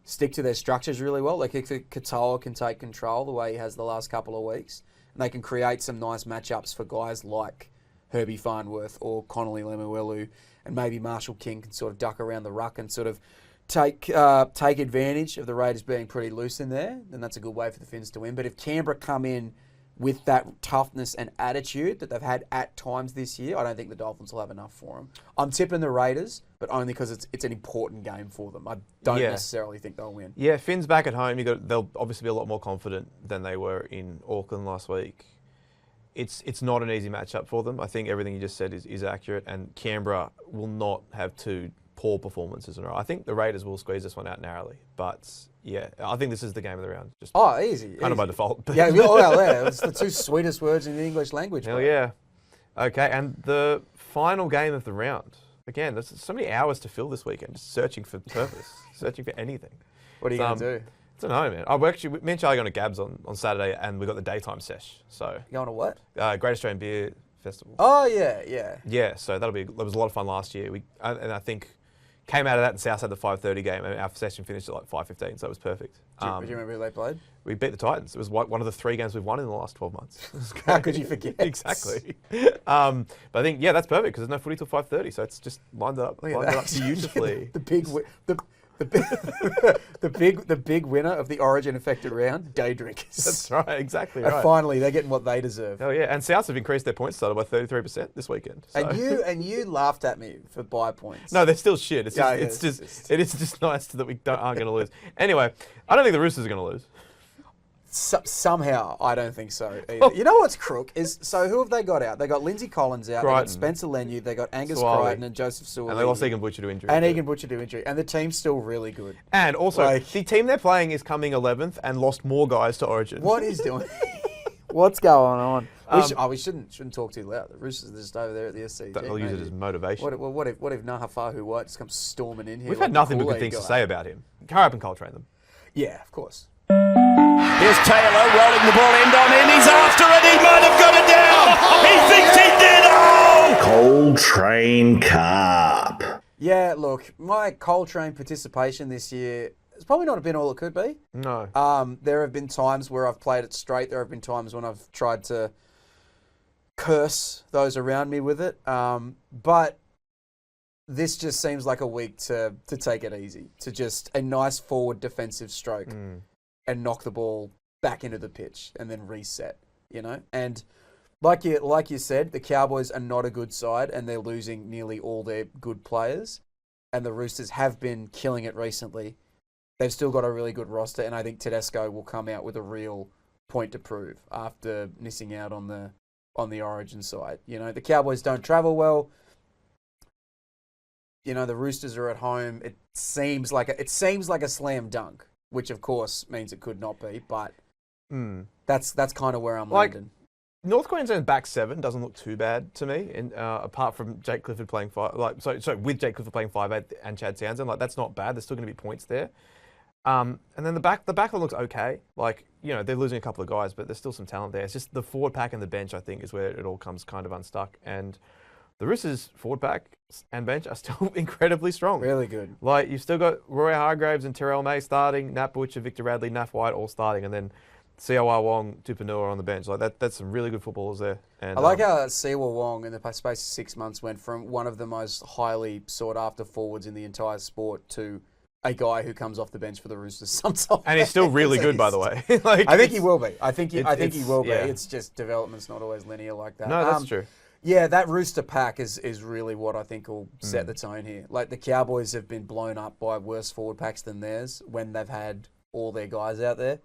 S2: stick to their structures really well, like if Katoa can take control the way he has the last couple of weeks, and they can create some nice matchups for guys like Herbie Farnworth or Connolly Lemuelu, and maybe Marshall King can sort of duck around the ruck and sort of take advantage of the Raiders being pretty loose in there, then that's a good way for the Finns to win. But if Canberra come in with that toughness and attitude that they've had at times this year, I don't think the Dolphins will have enough for them. I'm tipping the Raiders, but only because it's an important game for them. I don't necessarily think they'll win.
S1: Yeah, Finns back at home. They'll obviously be a lot more confident than they were in Auckland last week. It's not an easy matchup for them. I think everything you just said is accurate, and Canberra will not have 2 poor performances in a row. I think the Raiders will squeeze this one out narrowly, but yeah, I think this is the game of the round. Just
S2: easy.
S1: Kind of by default. But
S2: Yeah, well, it's the 2 sweetest words in the English language.
S1: Hell yeah. Okay, and the final game of the round. Again, there's so many hours to fill this weekend, just searching for purpose, searching for anything.
S2: What are you going to do?
S1: I don't know, man. Me and Charlie going to Gabs on Saturday, and we got the daytime sesh. So
S2: You going to what?
S1: Great Australian Beer Festival.
S2: Oh, yeah.
S1: Yeah, so that was a lot of fun last year. And I think came out of that and South had the 5:30 game, and our session finished at like 5:15, so it was perfect.
S2: Do you remember who they played?
S1: We beat the Titans. It was one of the 3 games we've won in the last 12 months.
S2: How could you forget?
S1: Exactly. But I think, that's perfect because there's no footy till 5:30, so it's just lined it up beautifully.
S2: The big winner of the Origin affected round, day drinkers.
S1: That's right, exactly
S2: And
S1: right.
S2: finally, they're getting what they deserve.
S1: Oh yeah, and Souths have increased their points total by 33% this weekend. So.
S2: And you laughed at me for buy points.
S1: No, they're still shit. It is just nice that we aren't going to lose. Anyway, I don't think the Roosters are going to lose.
S2: Somehow, I don't think so either. You know what's crook is, so who have they got out? They got Lindsay Collins out,
S1: Crichton.
S2: they got Spencer Lenu, they got Angus
S1: Suwali.
S2: Crichton and Joseph Sewell.
S1: And they lost Egan Butcher to injury.
S2: And Egan Butcher to injury. And the team's still really good.
S1: And also, the team they're playing is coming 11th and lost more guys to Origin.
S2: What is doing? What's going on? We
S1: Um,
S2: shouldn't talk too loud. The Roosters are just over there at the SCG.
S1: They'll use it
S2: maybe.
S1: as motivation.
S2: What if Nahafahu White just comes storming in here?
S1: We've
S2: like
S1: had
S2: the
S1: nothing but good
S2: Kool-Aid
S1: things to
S2: guy?
S1: say about him. Hurry up and Coltrane them.
S2: Yeah, of course.
S5: Here's Taylor rolling the ball end on end. He's after it. He might have got it down. He thinks he did. Oh!
S6: Coltrane Cup.
S2: Yeah, look, my Coltrane participation this year has probably not been all it could be.
S1: No.
S2: There have been times where I've played it straight. There have been times when I've tried to curse those around me with it. But this just seems like a week to take it easy, to just a nice forward defensive stroke and knock the ball back into the pitch and then reset, And like you said, the Cowboys are not a good side and they're losing nearly all their good players. And the Roosters have been killing it recently. They've still got a really good roster, and I think Tedesco will come out with a real point to prove after missing out on the Origin side. The Cowboys don't travel well. The Roosters are at home. It seems like a slam dunk, which of course means it could not be, but that's kind of where I'm landing.
S1: North Queensland's back seven doesn't look too bad to me, and apart from Jake Clifford playing with Jake Clifford playing 5'8" and Chad Townsend, that's not bad. There's still going to be points there. And then the back line looks okay. They're losing a couple of guys, but there's still some talent there. It's just the forward pack and the bench, I think, is where it all comes kind of unstuck. And the Roosters forward pack and bench are still incredibly strong.
S2: Really good.
S1: You've still got Roy Hargraves and Terrell May starting, Nat Butcher, Victor Radley, Naf White all starting, and then Siawa Wong, Tupanua on the bench. That's some really good footballers there. And,
S2: I like how Siawa Wong in the space of 6 months went from one of the most highly sought after forwards in the entire sport to a guy who comes off the bench for the Roosters sometimes.
S1: And he's still really good, by the way.
S2: I think he will be. I think he will be.
S1: Yeah.
S2: It's just development's not always linear like that.
S1: No, that's true.
S2: Yeah, that Rooster pack is really what I think will set the tone here. The Cowboys have been blown up by worse forward packs than theirs when they've had all their guys out there,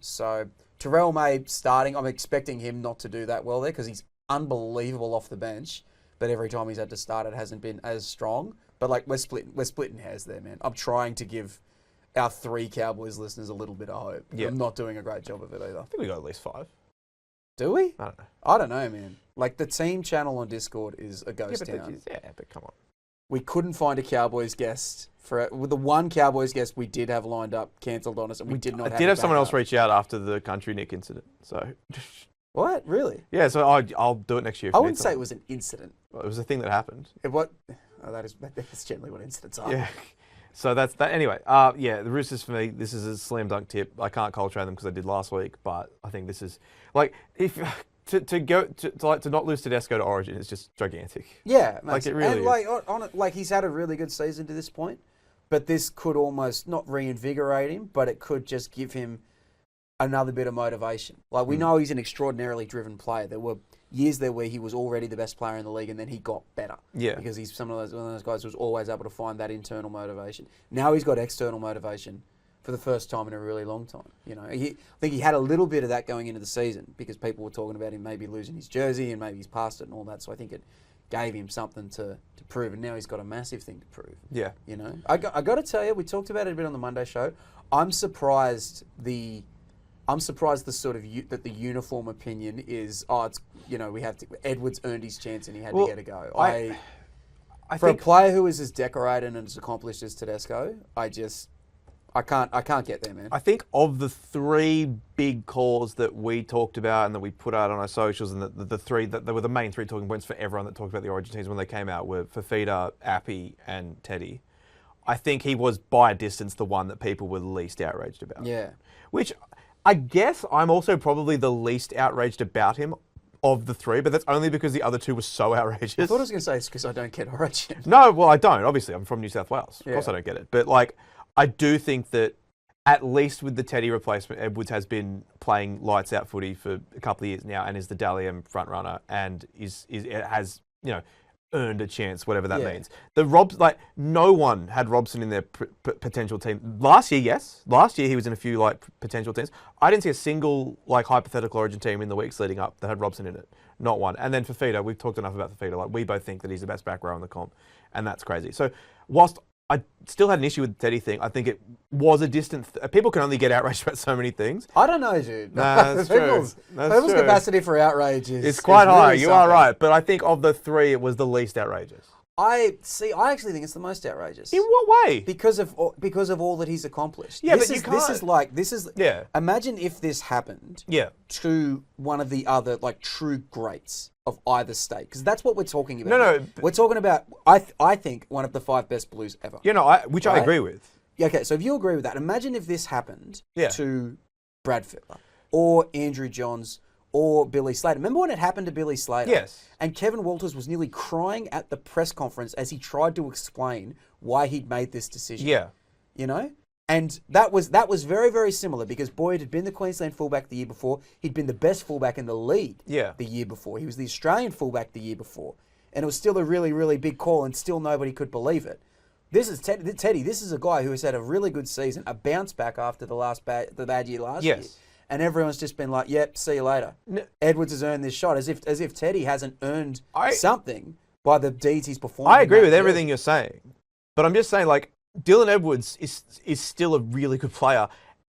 S2: So Terrell May starting, I'm expecting him not to do that well there because he's unbelievable off the bench, but every time he's had to start it hasn't been as strong. But we're splitting hairs there, man. I'm trying to give our 3 Cowboys listeners a little bit of hope.
S1: Yeah.
S2: I'm not doing a great job of it either.
S1: I think we got at least 5.
S2: Do we?
S1: I don't know.
S2: I don't know, man. The team channel on Discord is a ghost town.
S1: But come on.
S2: We couldn't find a Cowboys guest with the one Cowboys guest we did have lined up cancelled on us, and we did not.
S1: I did have someone else reach out after the Country Nick incident. So.
S2: What? Really?
S1: Yeah. So I'll do it next year.
S2: I wouldn't say it was an incident.
S1: Well, it was a thing that happened.
S2: That's generally what incidents are.
S1: Yeah. So that's that. Anyway, the Roosters for me, this is a slam dunk tip. I can't Coltrane them because I did last week, but I think this is if to not lose Tedesco to Origin is just gigantic.
S2: Yeah,
S1: it really
S2: is. He's had a really good season to this point, but this could almost not reinvigorate him, but it could just give him another bit of motivation. We know he's an extraordinarily driven player. There were years there where he was already the best player in the league and then he got better.
S1: Yeah.
S2: Because he's one of those guys who was always able to find that internal motivation. Now he's got external motivation for the first time in a really long time. I think he had a little bit of that going into the season because people were talking about him maybe losing his jersey and maybe he's past it and all that. So I think it gave him something to prove, and now he's got a massive thing to prove.
S1: Yeah.
S2: I got to tell you, we talked about it a bit on the Monday show. I'm surprised the sort of that the uniform opinion is, we have to. Edwards earned his chance and he had to get a go. I for a player who is as decorated and as accomplished as Tedesco, I can't get there, man.
S1: I think of the 3 big calls that we talked about and that we put out on our socials, and the 3 that were the main 3 talking points for everyone that talked about the Origin teams when they came out were Fafita, Appy, and Teddy. I think he was by a distance the one that people were least outraged about.
S2: Yeah.
S1: Which I guess I'm also probably the least outraged about him of the 3, but that's only because the other 2 were so outrageous.
S2: I thought I was going to say it's because I don't get Origin.
S1: No, well, I don't. Obviously, I'm from New South Wales. Of course I don't get it. But, I do think that at least with the Teddy replacement, Edwards has been playing lights out footy for a couple of years now and is the Dally M front runner and has earned a chance, whatever that means. No one had Robson in their potential team. Last year, yes. Last year he was in a few potential teams. I didn't see a single hypothetical Origin team in the weeks leading up that had Robson in it. Not one. And then Fafita, we've talked enough about Fafita. We both think that he's the best back row in the comp, and that's crazy. So whilst I still had an issue with the Teddy thing. I think it was a distant. People can only get outraged about so many things.
S2: I don't know, dude.
S1: Nah, that's true.
S2: People's
S1: True.
S2: capacity for outrage is
S1: It's quite
S2: is really
S1: high. You are
S2: something.
S1: right. But I think of the three, it was the least outrageous.
S2: I actually think it's the most outrageous.
S1: In what way?
S2: Because of all that he's accomplished.
S1: Yeah,
S2: this
S1: but
S2: is,
S1: you
S2: This
S1: can't-
S2: is.
S1: Yeah.
S2: Imagine if this happened
S1: Yeah.
S2: to one of the other true greats of either state, because that's what we're talking about.
S1: No,
S2: here.
S1: no.
S2: We're talking about. I think one of the 5 best Blues ever.
S1: You know, which I
S2: Right?
S1: agree with.
S2: Yeah, okay, so if you agree with that, imagine if this happened
S1: Yeah.
S2: to Brad Fittler or Andrew Johns or Billy Slater. Remember when it happened to Billy Slater?
S1: Yes.
S2: And Kevin Walters was nearly crying at the press conference as he tried to explain why he'd made this decision.
S1: Yeah.
S2: You know? And that was very, very similar because Boyd had been the Queensland fullback the year before. He'd been the best fullback in the league
S1: Yeah.
S2: the year before. He was the Australian fullback the year before. And it was still a really, really big call and still nobody could believe it. This is Teddy. This is a guy who has had a really good season, a bounce back after the bad year last year.
S1: Yes.
S2: And everyone's just been like, "Yep, see you later." Edwards has earned this shot, as if Teddy hasn't earned something by the deeds he's performed.
S1: I agree
S2: in that
S1: with everything
S2: jersey.
S1: you're saying, but I'm just saying, like, Dylan Edwards is still a really good player,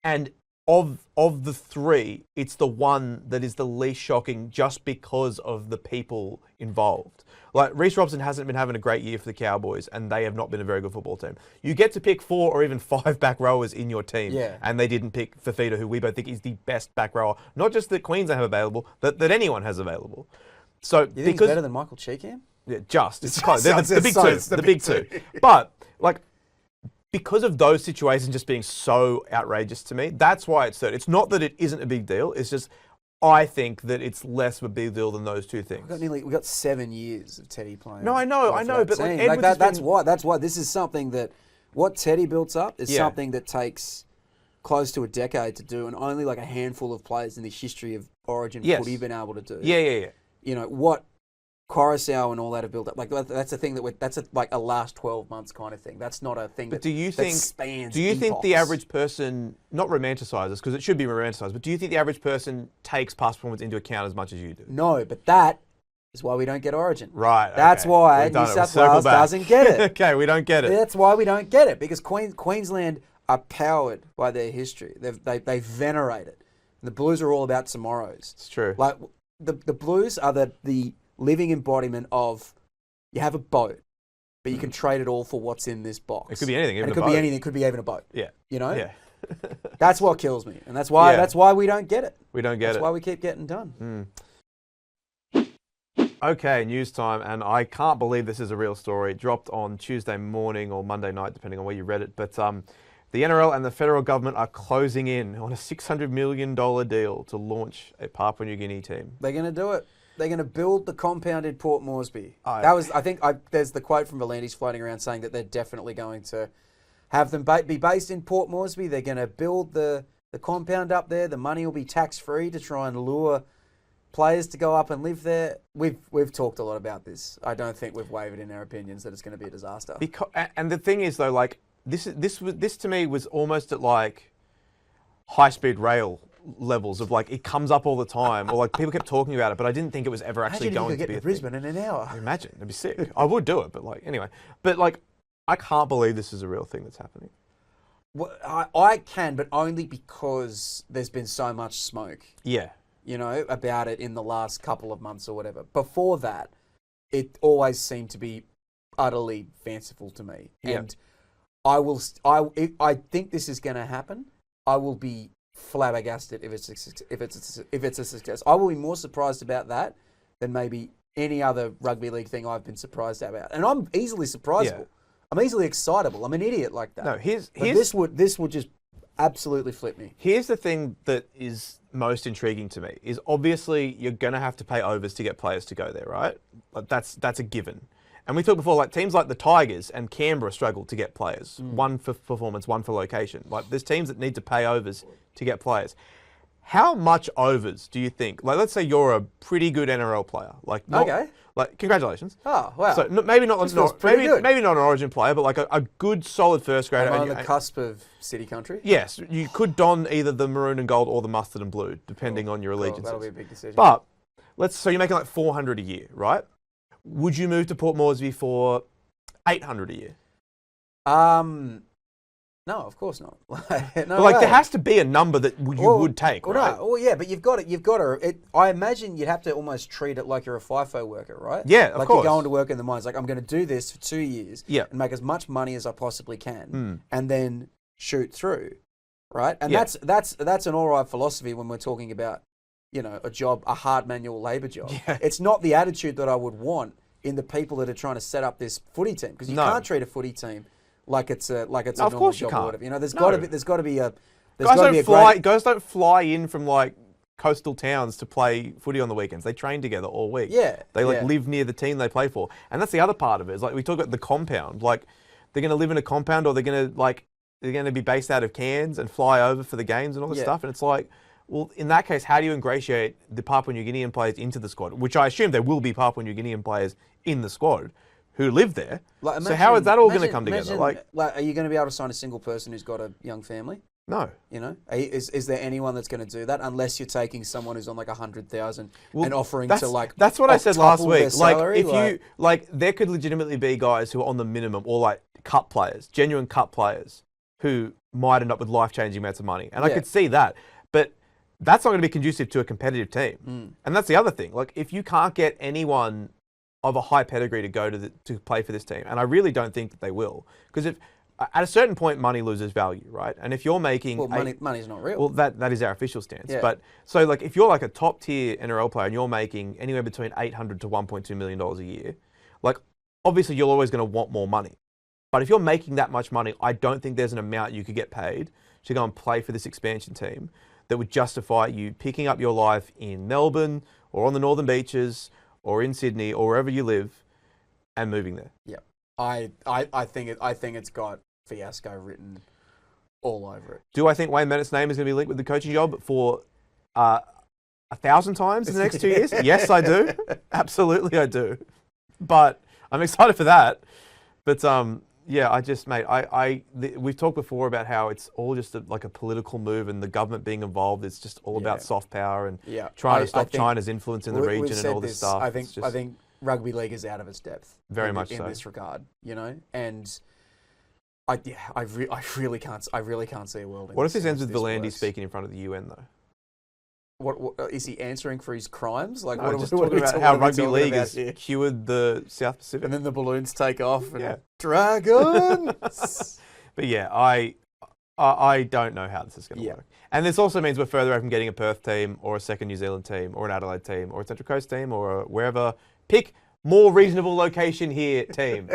S1: and of the three, it's the one that is the least shocking, just because of the people involved. Like, Reece Robson hasn't been having a great year for the Cowboys, and they have not been a very good football team. You get to pick 4 or even 5 back rowers in your team,
S2: Yeah.
S1: and they didn't pick Fafita, who we both think is the best back rower, not just that Queensland have available, that anyone has available. So
S2: You think he's better than Michael Cheekham?
S1: yeah, it's
S2: It's
S1: close. They're the big two.
S2: it's
S1: The big two. But, like, because of those situations just being so outrageous to me, that's why it's third. It's not that it isn't a big deal. It's just, I think that it's less of a big deal than those two things.
S2: We got 7 years of Teddy playing.
S1: No, I know,
S2: for that
S1: but, like,
S2: team.
S1: Edwards has
S2: that's why this is something that what Teddy built up is
S1: Yeah.
S2: something that takes close to a decade to do, and only like a handful of players in the history of Origin
S1: Yes.
S2: footy have been able to do.
S1: Yeah.
S2: You know what Coruscant and all that have built up. Like that's a thing that's a last 12 months kind of thing. That's not a thing
S1: But
S2: that that spans.
S1: do you think the
S2: epochs.
S1: average person, not romanticizes, because it should be romanticized, but do you think the average person takes past performance into account as much as you do?
S2: No, but that is why we don't get Origin.
S1: Right.
S2: That's
S1: okay.
S2: why
S1: We've
S2: New
S1: done it. We'll
S2: South
S1: circle
S2: Wales
S1: back.
S2: doesn't get it.
S1: Okay, we don't get it.
S2: That's why we don't get it, because Queensland are powered by their history. They venerate it. And the Blues are all about tomorrows.
S1: It's true.
S2: Like the Blues are the living embodiment of, you have a boat, but you can trade it all for what's in this box.
S1: It could be anything, even
S2: And it
S1: a
S2: could
S1: boat.
S2: be anything. It could be even a boat.
S1: Yeah.
S2: You know.
S1: Yeah.
S2: That's what kills me, and that's why we don't get it.
S1: We don't get
S2: That's
S1: it.
S2: why we keep getting done.
S1: Okay, news time, and I can't believe this is a real story. It dropped on Tuesday morning or Monday night, depending on where you read it. But the NRL and the federal government are closing in on a $600 million deal to launch a Papua New Guinea team.
S2: They're going to do it. They're going to build the compound in Port Moresby. There's the quote from Volandis floating around saying that they're definitely going to have them be based in Port Moresby. They're going to build the compound up there. The money will be tax-free to try and lure players to go up and live there. We've talked a lot about this. I don't think we've wavered in our opinions that it's going to be a disaster.
S1: And the thing is, though, like, this to me was almost at, like, high-speed rail levels of, like, it comes up all the time, or, like, people kept talking about it, but I didn't think it was ever actually going to be a
S2: Brisbane
S1: thing.
S2: in an hour.
S1: Imagine, it'd be sick. I would do it, but, like, anyway. But, like, I can't believe this is a real thing that's happening.
S2: Well, I can, but only because there's been so much smoke.
S1: Yeah.
S2: You know, about it in the last couple of months or whatever. Before that, it always seemed to be utterly fanciful to me.
S1: Yeah.
S2: And I think this is going to happen. I will be flabbergasted if it's a success. I will be more surprised about that than maybe any other rugby league thing I've been surprised about. And I'm easily surprisable.
S1: Yeah.
S2: I'm easily excitable. I'm an idiot like that.
S1: No,
S2: But this would just absolutely flip me.
S1: Here's the thing that is most intriguing to me is obviously you're going to have to pay overs to get players to go there, right? Like that's a given. And we talked before, like teams like the Tigers and Canberra struggle to get players. One for performance, one for location. Like there's teams that need to pay overs to get players. How much overs do you think? Like, let's say you're a pretty good NRL player. Like, like congratulations.
S2: Oh, wow.
S1: So maybe not,
S2: This feels pretty good.
S1: maybe not an Origin player, but like a good, solid first grader.
S2: I'm on the cusp of city country.
S1: Yes, you could don either the maroon and gold or the mustard and blue, depending on your allegiances.
S2: That'll be a big decision.
S1: But so you're making like 400 a year, right? Would you move to Port Moresby for 800 a year?
S2: No, of course not. No
S1: But like,
S2: way.
S1: there has to be a number that you would take,
S2: well,
S1: right?
S2: No, well, yeah, but you've got to. I imagine you'd have to almost treat it like you're a FIFO worker, right?
S1: Yeah, of
S2: like
S1: course.
S2: you're going to work in the mines. Like, I'm going to do this for 2 years,
S1: Yeah.
S2: and make as much money as I possibly can, and then shoot through, right? And
S1: Yeah.
S2: that's an all right philosophy when we're talking about, a job, a hard manual labour job.
S1: Yeah.
S2: It's not the attitude that I would want in the people that are trying to set up this footy team, because you
S1: No.
S2: can't treat a footy team like it's a
S1: No, of
S2: normal
S1: course you
S2: job
S1: can't.
S2: or whatever. There's
S1: No.
S2: got to be a
S1: Guys don't fly in from like coastal towns to play footy on the weekends. They train together all week.
S2: Yeah,
S1: They
S2: yeah.
S1: live near the team they play for. And that's the other part of it. Is like we talk about the compound. Like they're going to live in a compound, or they're going to be based out of Cairns and fly over for the games and all this
S2: Yeah.
S1: stuff. And it's like, well, in that case, how do you ingratiate the Papua New Guinean players into the squad? Which I assume there will be Papua New Guinean players in the squad who live there.
S2: Like,
S1: So how is that all going to come together?
S2: Like, are you going to be able to sign a single person who's got a young family?
S1: No.
S2: Is there anyone that's going to do that, unless you're taking someone who's on like 100,000 and offering to like?
S1: That's what I said last
S2: octuple their
S1: week. Like
S2: salary?
S1: if you there could legitimately be guys who are on the minimum, or like cup players, genuine cup players, who might end up with life-changing amounts of money, and I
S2: Yeah.
S1: could see that, but that's not going to be conducive to a competitive team. And that's the other thing. Like if you can't get anyone of a high pedigree to go to play for this team, and I really don't think that they will, because if at a certain point money loses value, right? And if you're making
S2: money's not real.
S1: well, that is our official stance.
S2: Yeah.
S1: But so like if you're like a top tier NRL player and you're making anywhere between $800 to $1.2 million a year, like obviously you're always going to want more money. But if you're making that much money, I don't think there's an amount you could get paid to go and play for this expansion team that would justify you picking up your life in Melbourne or on the Northern Beaches or in Sydney or wherever you live and moving there.
S2: Yeah, I think it's got fiasco written all over it.
S1: Do I think Wayne Bennett's name is going to be linked with the coaching job for 1,000 times in the next 2 years? Yes, I do. Absolutely, I do. But I'm excited for that. But yeah, we've talked before about how it's all just like a political move, and the government being involved. It's just all about soft power and trying to stop China's influence in the region and all this stuff.
S2: I think rugby league is out of its depth.
S1: Very much
S2: in
S1: so.
S2: this regard, and I really can't see a world.
S1: What if this ends with Volandis speaking in front of the UN though?
S2: What is he answering for his crimes? Like,
S1: No,
S2: what
S1: just
S2: are
S1: talking
S2: we
S1: about
S2: talking
S1: how
S2: about
S1: rugby league
S2: here?
S1: has cured the South Pacific.
S2: And then the balloons take off. And
S1: Yeah.
S2: Dragons.
S1: But yeah, I don't know how this is going to work. And this also means we're further away from getting a Perth team or a second New Zealand team or an Adelaide team or a Central Coast team or wherever. Pick more reasonable location here team.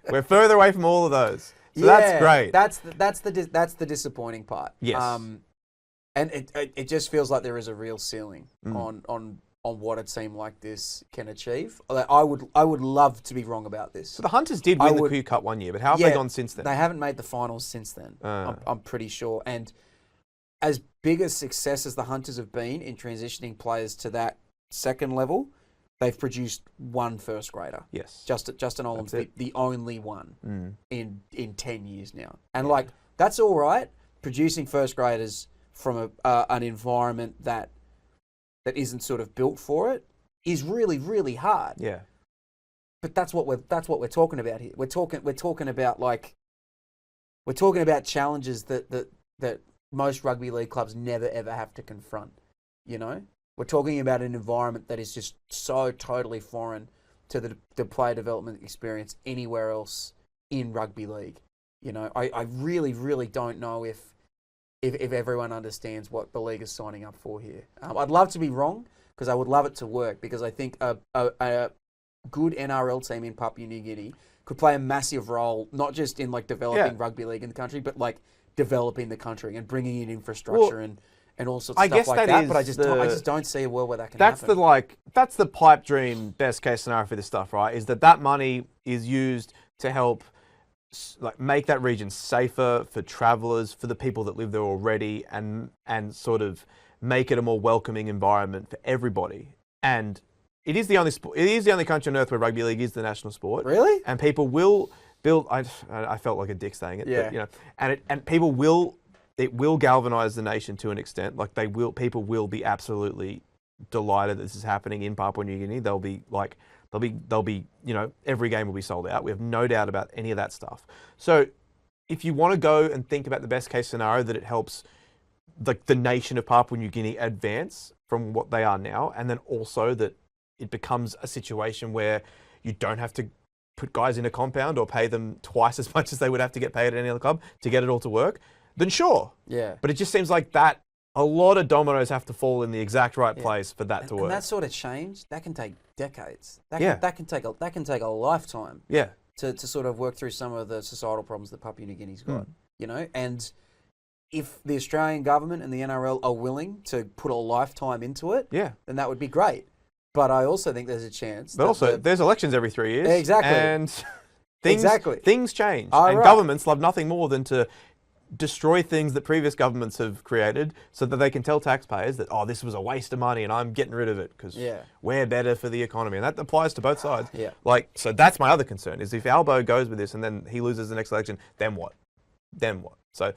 S1: We're further away from all of those. So that's great.
S2: That's the disappointing part.
S1: Yes.
S2: And it just feels like there is a real ceiling on what a team like this can achieve. I would love to be wrong about this.
S1: So the Hunters did win the Q Cup one year, but how have they gone since then?
S2: They haven't made the finals since then. I'm pretty sure. And as big a success as the Hunters have been in transitioning players to that second level, they've produced one first grader.
S1: Yes.
S2: Justin Olam's the only one in 10 years now. And that's all right. Producing first graders from an environment that isn't sort of built for it is really, really hard.
S1: Yeah.
S2: But that's what we're talking about here. We're talking about challenges that most rugby league clubs never ever have to confront. We're talking about an environment that is just so totally foreign to the player development experience anywhere else in rugby league. I really, really don't know if everyone understands what the league is signing up for here. I'd love to be wrong, because I would love it to work, because I think a good NRL team in Papua New Guinea could play a massive role, not just in developing rugby league in the country, but developing the country and bringing in infrastructure and all sorts of stuff like that. But I just don't see a world where that can happen.
S1: That's the pipe dream best case scenario for this stuff, right? Is that money is used to help make that region safer for travellers, for the people that live there already, and sort of make it a more welcoming environment for everybody. And it is the only country on earth where rugby league is the national sport.
S2: Really?
S1: And people will build. I felt like a dick saying it, but and people will. It will galvanise the nation to an extent. People will be absolutely delighted that this is happening in Papua New Guinea. They'll be every game will be sold out. We have no doubt about any of that stuff. So if you want to go and think about the best case scenario, that it helps the nation of Papua New Guinea advance from what they are now, and then also that it becomes a situation where you don't have to put guys in a compound or pay them twice as much as they would have to get paid at any other club to get it all to work, then sure.
S2: Yeah.
S1: But it just seems like that a lot of dominoes have to fall in the exact right place for that to work.
S2: And that sort of change, that can take decades. That can take a lifetime.
S1: Yeah.
S2: To sort of work through some of the societal problems that Papua New Guinea's got. You know, and if the Australian government and the NRL are willing to put a lifetime into it, then that would be great. But I also think there's a chance.
S1: But also, there's elections every 3 years.
S2: Exactly.
S1: And things change.
S2: Oh,
S1: and
S2: right.
S1: governments love nothing more than to destroy things that previous governments have created so that they can tell taxpayers that, oh, this was a waste of money and I'm getting rid of it because we're better for the economy. And that applies to both sides. So that's my other concern is if Albo goes with this and then he loses the next election, then what? So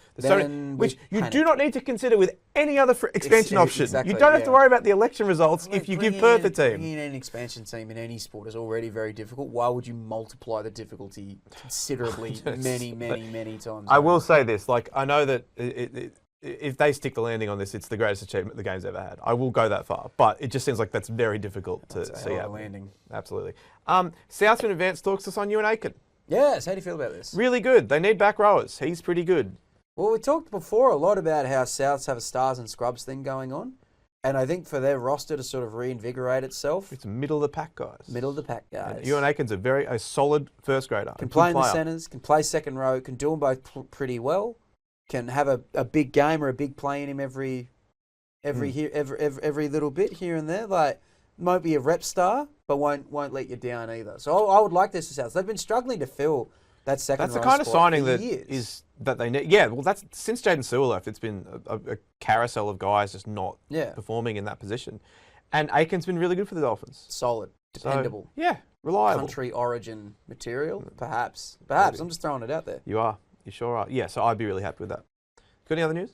S1: which you do not need to consider with any other expansion option.
S2: Exactly,
S1: you don't have to worry about the election results if you give Perth a team.
S2: Bringing in an expansion team in any sport is already very difficult. Why would you multiply the difficulty considerably many times?
S1: I will say this, I know that if they stick the landing on this, it's the greatest achievement the game's ever had. I will go that far, but it just seems like that's very difficult to see out.
S2: Landing.
S1: Absolutely. Southland Advanced talks us on Ewan Aiken.
S2: Yes, how do you feel about this?
S1: Really good. They need back rowers. He's pretty good.
S2: Well, we talked before a lot about how Souths have a stars and scrubs thing going on. And I think for their roster to sort of reinvigorate itself.
S1: It's middle of the pack guys.
S2: And
S1: Ewan Aiken's a solid first grader.
S2: Can play in the centres, can play second row, can do them both pretty well, can have a big game or a big play in him every little bit here and there. Won't be a rep star, but won't let you down either. So I would like this to Souths. They've been struggling to fill that second row.
S1: That's the kind of signing
S2: years.
S1: that they need. Yeah, well, that's since Jaden Sewell left. It's been a carousel of guys just not performing in that position, and Aiken's been really good for the Dolphins.
S2: Solid, dependable.
S1: So, reliable.
S2: Country origin material, perhaps. I'm just throwing it out there.
S1: You are. You sure are. Yeah. So I'd be really happy with that. Got any other news?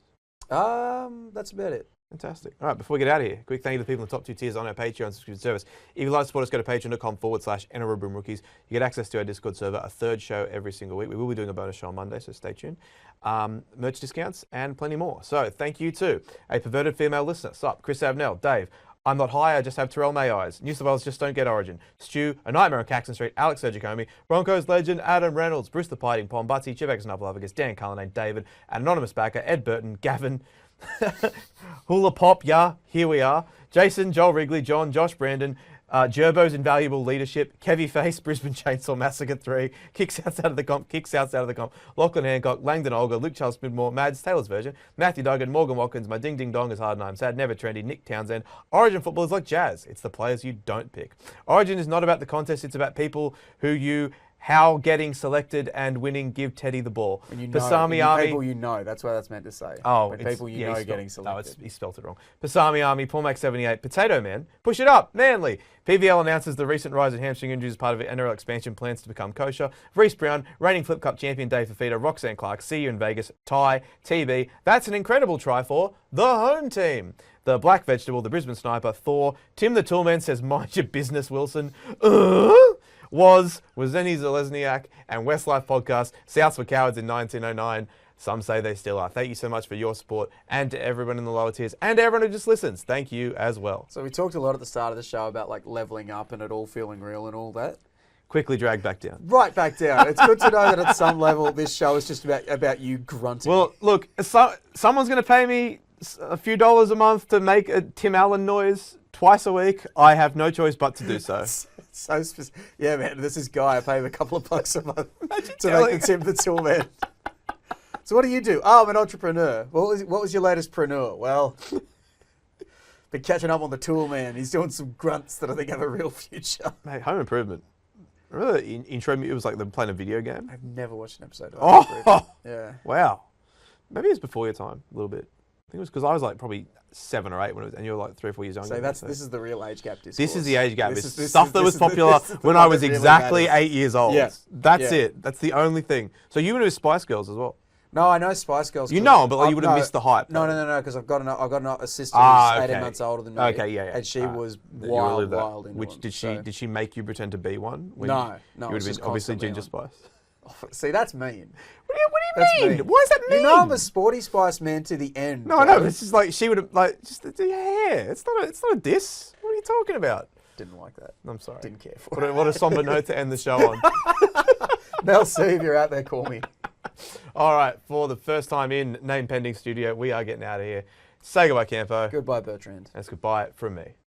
S2: That's about it.
S1: Fantastic. All right, before we get out of here, quick thank you to the people in the top 2 tiers on our Patreon subscription service. If you'd like to support us, go to patreon.com/NRL Boom Rookies. You get access to our Discord server, a third show every single week. We will be doing a bonus show on Monday, so stay tuned. Merch discounts and plenty more. So thank you to a perverted female listener, Sup, Chris Avnell, Dave, I'm not high, I just have Terrell May eyes. New South Wales just don't get Origin. Stu, A Nightmare on Caxton Street, Alex Sergicomi, Broncos legend Adam Reynolds, Bruce the Piting, Pom Butsy, Chivex Snuffleupagus, Dan Cullinane, David, an anonymous backer, Ed Burton, Gavin, Hula Pop, here we are. Jason, Joel Wrigley, John, Josh Brandon, Gerbo's Invaluable Leadership, Kevy Face, Brisbane Chainsaw Massacre 3, Kicks Outs Out of the Comp, Lachlan Hancock, Langdon Olga, Luke Charles Smidmore, Mads, Taylor's Version, Matthew Duggan, Morgan Watkins, My Ding Ding Dong is Hard and I'm Sad, Never Trendy, Nick Townsend. Origin football is like jazz. It's the players you don't pick. Origin is not about the contest, it's about people how getting selected and winning give Teddy the ball.
S2: Pasami Army. People you know, that's what that's meant to say.
S1: Oh,
S2: people you know getting selected.
S1: No, he spelt it wrong. Pasami Army, Paulmac 78, Potato Man, Push It Up, Manly. PVL announces the recent rise in hamstring injuries as part of NRL expansion plans to become kosher. Reece Brown, reigning Flip Cup champion Dave Fafita, Roxanne Clark, see you in Vegas, Ty, TB. That's an incredible try for the home team. The Black Vegetable, the Brisbane Sniper, Thor, Tim the Toolman says, mind your business, Wilson. Was Zeni Zalesniak and Westlife Podcast, Souths were cowards in 1909. Some say they still are. Thank you so much for your support and to everyone in the lower tiers and everyone who just listens. Thank you as well.
S2: So we talked a lot at the start of the show about leveling up and it all feeling real and all that.
S1: Quickly drag back down.
S2: Right back down. It's good to know that at some level this show is just about you grunting.
S1: Well, look, someone's going to pay me a few dollars a month to make a Tim Allen noise twice a week. I have no choice but to do so.
S2: So specific. Yeah, man, this is Guy. I pay him a couple of bucks a month to make the Tim the Toolman. So what do you do? Oh, I'm an entrepreneur. What was your latest preneur? Well, been catching up on the Toolman. He's doing some grunts that I think have a real future.
S1: Mate, Home Improvement. Remember the intro? It was like them playing a video game.
S2: I've never watched an episode of Home Improvement. Yeah.
S1: Wow. Maybe it was before your time, a little bit. I think it was because I was probably 7 or 8 when it was, and you were like 3 or 4 years younger.
S2: So this is the real age gap discourse.
S1: This is the age gap. This stuff that was popular when I was exactly 8 years old.
S2: Yeah.
S1: That's it. That's the only thing. So you were Spice Girls as well.
S2: No, I know Spice Girls.
S1: You know, but you would have missed the hype.
S2: No, because I've got a sister who's 18 months older than me.
S1: Okay, yeah.
S2: And she was wild into
S1: Which did she make you pretend to be one?
S2: No.
S1: You would have been obviously Ginger Spice.
S2: See, that's mean.
S1: What do
S2: That's
S1: you mean?
S2: mean.
S1: Why does that mean?
S2: You know I'm a Sporty Spice man to the end.
S1: No, I know,
S2: bro.
S1: but it's just like she would have like just yeah. It's not a diss. What are you talking about?
S2: Didn't like that.
S1: I'm sorry.
S2: Didn't care for
S1: What a somber note to end the show on.
S2: Mel C, if you're out there, call me.
S1: All right, for the first time in Name Pending Studio, we are getting out of here. Say goodbye, Campo.
S2: Goodbye, Bertrand.
S1: That's goodbye from me.